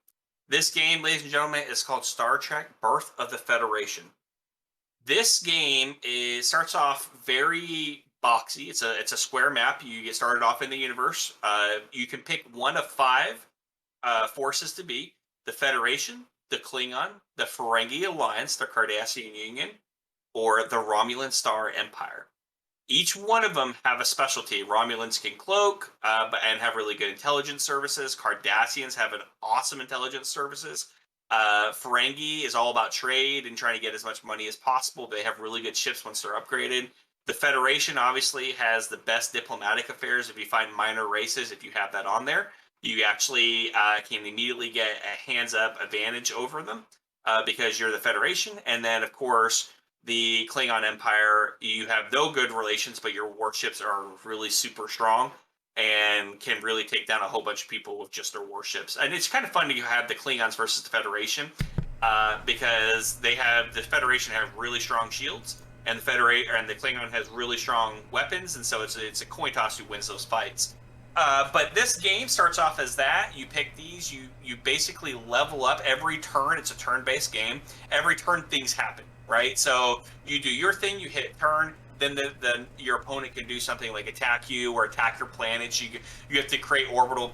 This game, ladies and gentlemen, is called Star Trek: Birth of the Federation. This game starts off very boxy. It's a square map. You get started off in the universe. You can pick one of five forces to be: the Federation, the Klingon, the Ferengi Alliance, the Cardassian Union, or the Romulan Star Empire. Each one of them have a specialty. Romulans can cloak and have really good intelligence services. Cardassians have an awesome intelligence services. Ferengi is all about trade and trying to get as much money as possible. They have really good ships once they're upgraded. The Federation obviously has the best diplomatic affairs. If you find minor races, if you have that on there, you actually can immediately get a hands-up advantage over them because you're the Federation. And then, of course, the Klingon Empire, you have no good relations, but your warships are really super strong and can really take down a whole bunch of people with just their warships. And it's kind of fun to have the Klingons versus the Federation because the Federation have really strong shields, and the Klingon has really strong weapons, and so it's a coin toss who wins those fights. But this game starts off as that. You pick these, you basically level up every turn. It's a turn-based game. Every turn things happen. Right, so you do your thing, you hit a turn, then your opponent can do something like attack you or attack your planets. You have to create orbital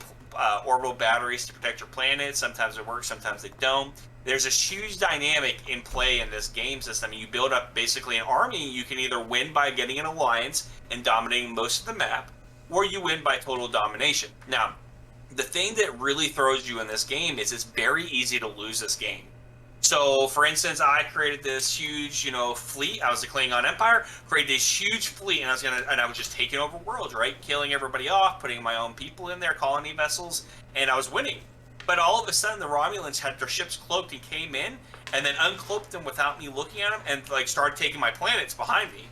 batteries to protect your planet. Sometimes it works, sometimes it don't. There's a huge dynamic in play in this game system. You build up basically an army. You can either win by getting an alliance and dominating most of the map, or you win by total domination. Now, the thing that really throws you in this game is it's very easy to lose this game. So, for instance, I created this huge, fleet. I was the Klingon Empire, created this huge fleet, and I was just taking over worlds, right? Killing everybody off, putting my own people in there, colony vessels, and I was winning. But all of a sudden, the Romulans had their ships cloaked and came in, and then uncloaked them without me looking at them, and started taking my planets behind me.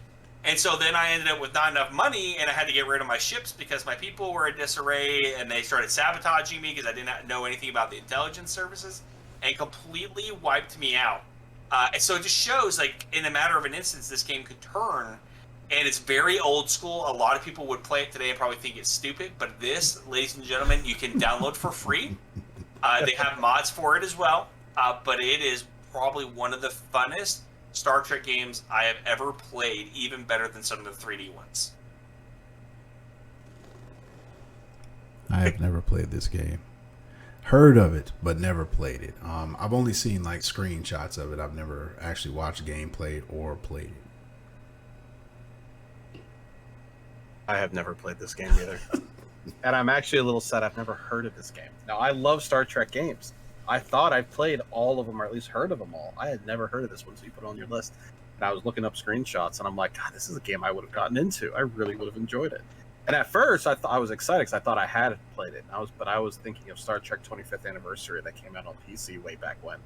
And so then I ended up with not enough money, and I had to get rid of my ships because my people were in disarray, and they started sabotaging me because I didn't know anything about the intelligence services. And completely wiped me out. And so it just shows, in a matter of an instance, this game could turn, and it's very old school. A lot of people would play it today and probably think it's stupid, but this, ladies and gentlemen, you can download for free. They have mods for it as well, but it is probably one of the funnest Star Trek games I have ever played, even better than some of the 3D ones. I have never played this game. Heard of it, but never played it. I've only seen screenshots of it. I've never actually watched gameplay or played it. I have never played this game either. And I'm actually a little sad I've never heard of this game. Now, I love Star Trek games. I thought I've played all of them, or at least heard of them all. I had never heard of this one, so you put it on your list. And I was looking up screenshots, and I'm like, God, this is a game I would have gotten into. I really would have enjoyed it. And at first, I was excited because I thought I had played it. But I was thinking of Star Trek 25th Anniversary that came out on PC way back when,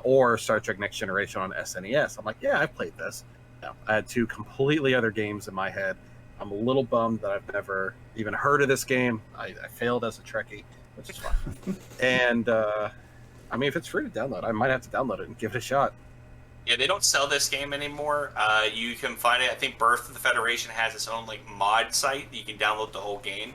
or Star Trek Next Generation on SNES. I'm like, yeah, I played this. No, I had two completely other games in my head. I'm a little bummed that I've never even heard of this game. I failed as a Trekkie, which is fine. And if it's free to download, I might have to download it and give it a shot. Yeah, they don't sell this game anymore. You can find it. I think Birth of the Federation has its own mod site. You can download the whole game,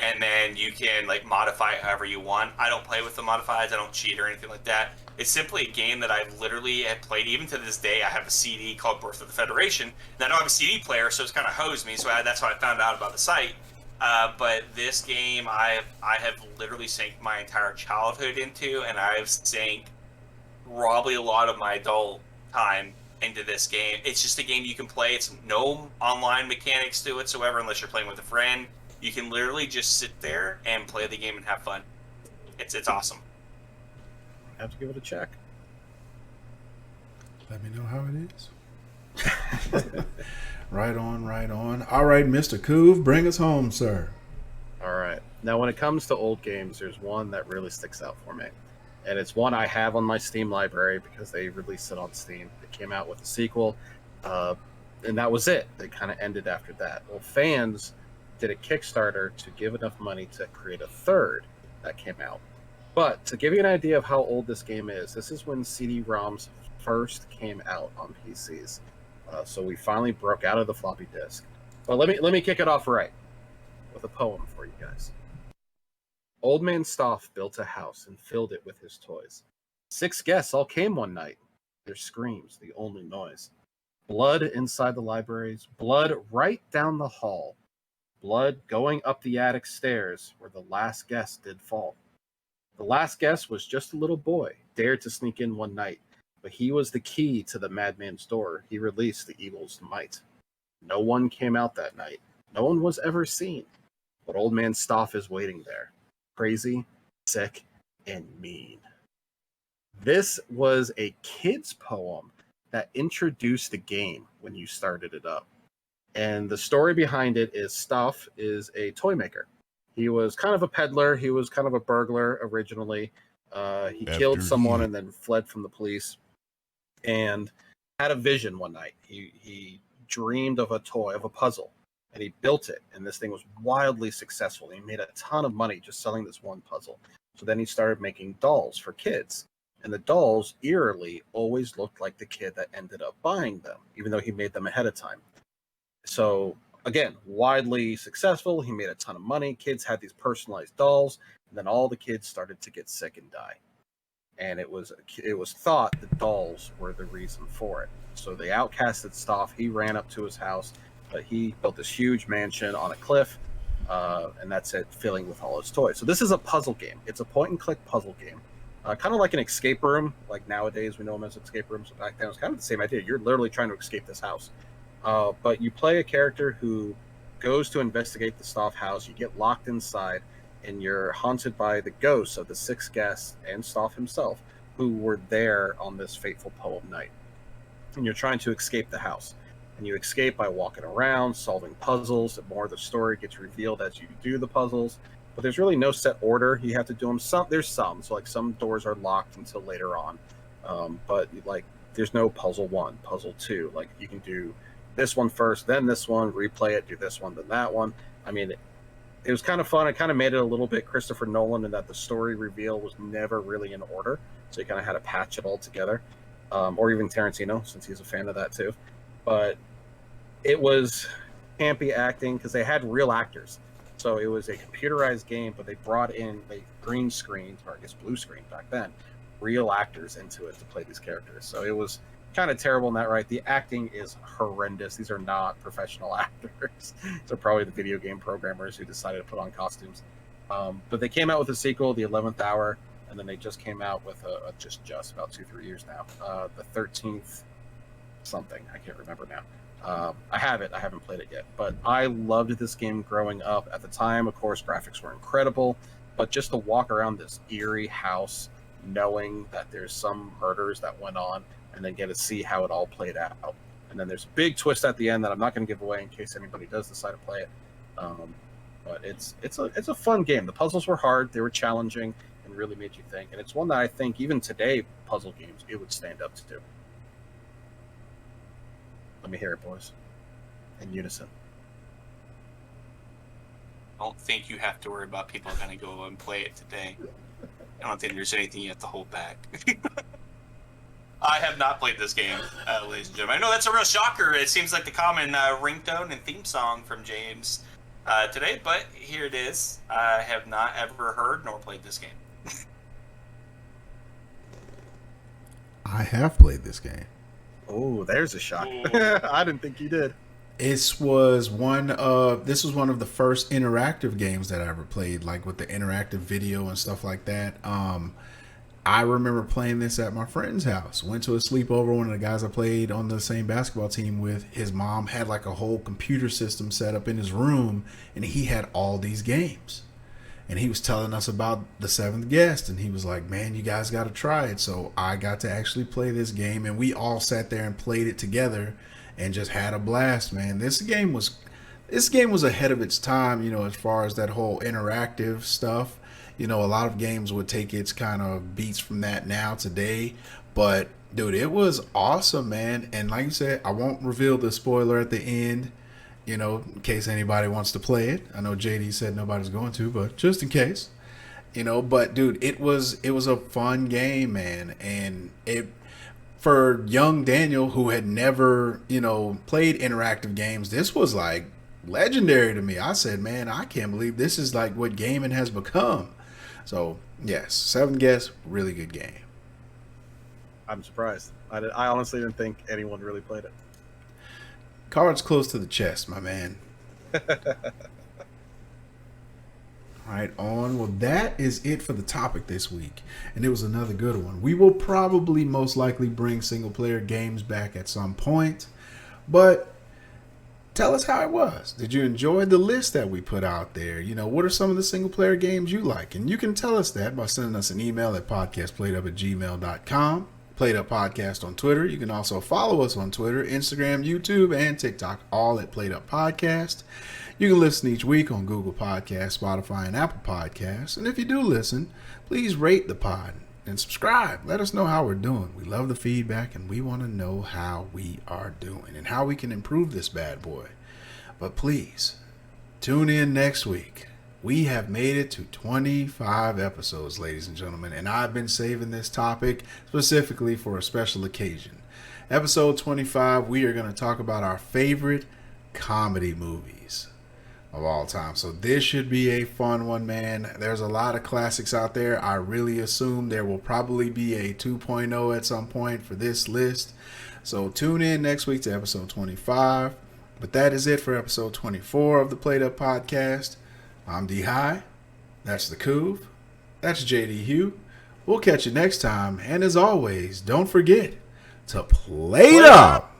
and then you can modify it however you want. I don't play with the modifiers. I don't cheat or anything like that. It's simply a game that I literally have played. Even to this day, I have a CD called Birth of the Federation. And I don't have a CD player, so it's kind of hosed me. So that's how I found out about the site. But this game, I have literally sank my entire childhood into, and I've sank probably a lot of my adult time into this game. It's just a game you can play. It's no online mechanics to it whatsoever unless you're playing with a friend. You can literally just sit there and play the game and have fun. It's awesome. I have to give it a check. Let me know how it is. Right on, right on. All right, Mr. Coov, bring us home, sir. All right. Now, when it comes to old games, there's one that really sticks out for me. And it's one I have on my Steam library because they released it on Steam. It came out with a sequel, and that was it. They kind of ended after that. Well, fans did a Kickstarter to give enough money to create a third that came out. But to give you an idea of how old this game is, this is when CD-ROMs first came out on PCs. So we finally broke out of the floppy disk. But let me kick it off right with a poem for you guys. Old Man Stoff built a house and filled it with his toys. 6 guests all came one night. Their screams, the only noise. Blood inside the libraries, blood right down the hall, blood going up the attic stairs where the last guest did fall. The last guest was just a little boy, dared to sneak in one night, but he was the key to the madman's door. He released the evil's might. No one came out that night. No one was ever seen. But Old Man Stoff is waiting there, crazy, sick, and mean. This was a kid's poem that introduced the game when you started it up. And the story behind it is Stoff is a toy maker. He was kind of a peddler. He was kind of a burglar originally. He killed someone and then fled from the police and had a vision one night. He dreamed of a toy, of a puzzle, and he built it. And this thing was wildly successful. He made a ton of money just selling this one puzzle. So then he started making dolls for kids. And the dolls eerily always looked like the kid that ended up buying them, even though he made them ahead of time. So again, widely successful. He made a ton of money. Kids had these personalized dolls, and then all the kids started to get sick and die. And it was thought the dolls were the reason for it. So they outcasted Stoff. He ran up to his house, but he built this huge mansion on a cliff, and that's it, filling with all his toys. So this is a puzzle game. It's a point-and-click puzzle game. Kind of like an escape room, like nowadays we know them as escape rooms. Back then it was kind of the same idea. You're literally trying to escape this house. But you play a character who goes to investigate the Stoff house. You get locked inside, and you're haunted by the ghosts of the 6 guests and Stoff himself who were there on this fateful poem night. And you're trying to escape the house. And you escape by walking around, solving puzzles. And more of the story gets revealed as you do the puzzles. But there's really no set order. You have to do them. There's some. So like some doors are locked until later on. But like there's no puzzle 1, puzzle 2. Like you can do this one first, then this one, replay it, do this one, then that one. I mean, it was kind of fun. It kind of made it a little bit Christopher Nolan in that the story reveal was never really in order. So you kind of had to patch it all together. Or even Tarantino, since he's a fan of that too. But it was campy acting because they had real actors. So it was a computerized game, but they brought in green screen, or I guess blue screen back then, real actors into it to play these characters. So it was kind of terrible in that, right? The acting is horrendous. These are not professional actors. They're probably the video game programmers who decided to put on costumes. But they came out with a sequel, The 11th Hour, and then they just came out with just about 2-3 years now. The 13th something. I can't remember now. I have it. I haven't played it yet. But I loved this game growing up. At the time, of course, graphics were incredible. But just to walk around this eerie house, knowing that there's some murders that went on, and then get to see how it all played out. And then there's a big twist at the end that I'm not going to give away in case anybody does decide to play it. But it's a fun game. The puzzles were hard. They were challenging and really made you think. And it's one that I think even today, puzzle games, it would stand up to. Let me hear it, boys. In unison. I don't think you have to worry about people going to go and play it today. I don't think there's anything you have to hold back. I have not played this game, ladies and gentlemen. I know that's a real shocker. It seems like the common ringtone and theme song from James today, but here it is. I have not ever heard nor played this game. I have played this game. Oh, there's a shock. I didn't think you did. This was one of the first interactive games that I ever played, like with the interactive video and stuff like that. I remember playing this at my friend's house. Went to a sleepover. One of the guys I played on the same basketball team with, his mom had like a whole computer system set up in his room, and he had all these games. And he was telling us about the 7th Guest, and he was like, man, you guys got to try it. So I got to actually play this game, and we all sat there and played it together and just had a blast, man. This game was ahead of its time, as far as that whole interactive stuff. A lot of games would take its kind of beats from that now today. But, dude, it was awesome, man. And like you said, I won't reveal the spoiler at the end, in case anybody wants to play it. I know JD said nobody's going to, but just in case. But, dude, it was a fun game, man. And for young Daniel, who had never, played interactive games, this was like legendary to me. I said, man, I can't believe this is like what gaming has become. So, yes, 7 Guess, really good game. I'm surprised. I honestly didn't think anyone really played it. Cards close to the chest, my man. Right on. Well, that is it for the topic this week. And it was another good one. We will probably most likely bring single player games back at some point. But tell us how it was. Did you enjoy the list that we put out there? You know, what are some of the single player games you like? And you can tell us that by sending us an email at podcastplayedup@gmail.com. Played Up Podcast on Twitter. You can also follow us on Twitter, Instagram, YouTube, and TikTok, all at Played Up Podcast. You can listen each week on Google Podcasts, Spotify, and Apple Podcasts. And if you do listen, please rate the pod and subscribe. Let us know how we're doing. We love the feedback, and we want to know how we are doing and how we can improve this bad boy. But please, tune in next week. We have made it to 25 episodes, ladies and gentlemen, and I've been saving this topic specifically for a special occasion. Episode 25, we are going to talk about our favorite comedy movies of all time. So this should be a fun one, man. There's a lot of classics out there. I really assume there will probably be a 2.0 at some point for this list. So tune in next week to episode 25. But that is it for episode 24 of the Played Up Podcast. I'm D High. That's the Coov. That's JD Hugh. We'll catch you next time. And as always, don't forget to play it up.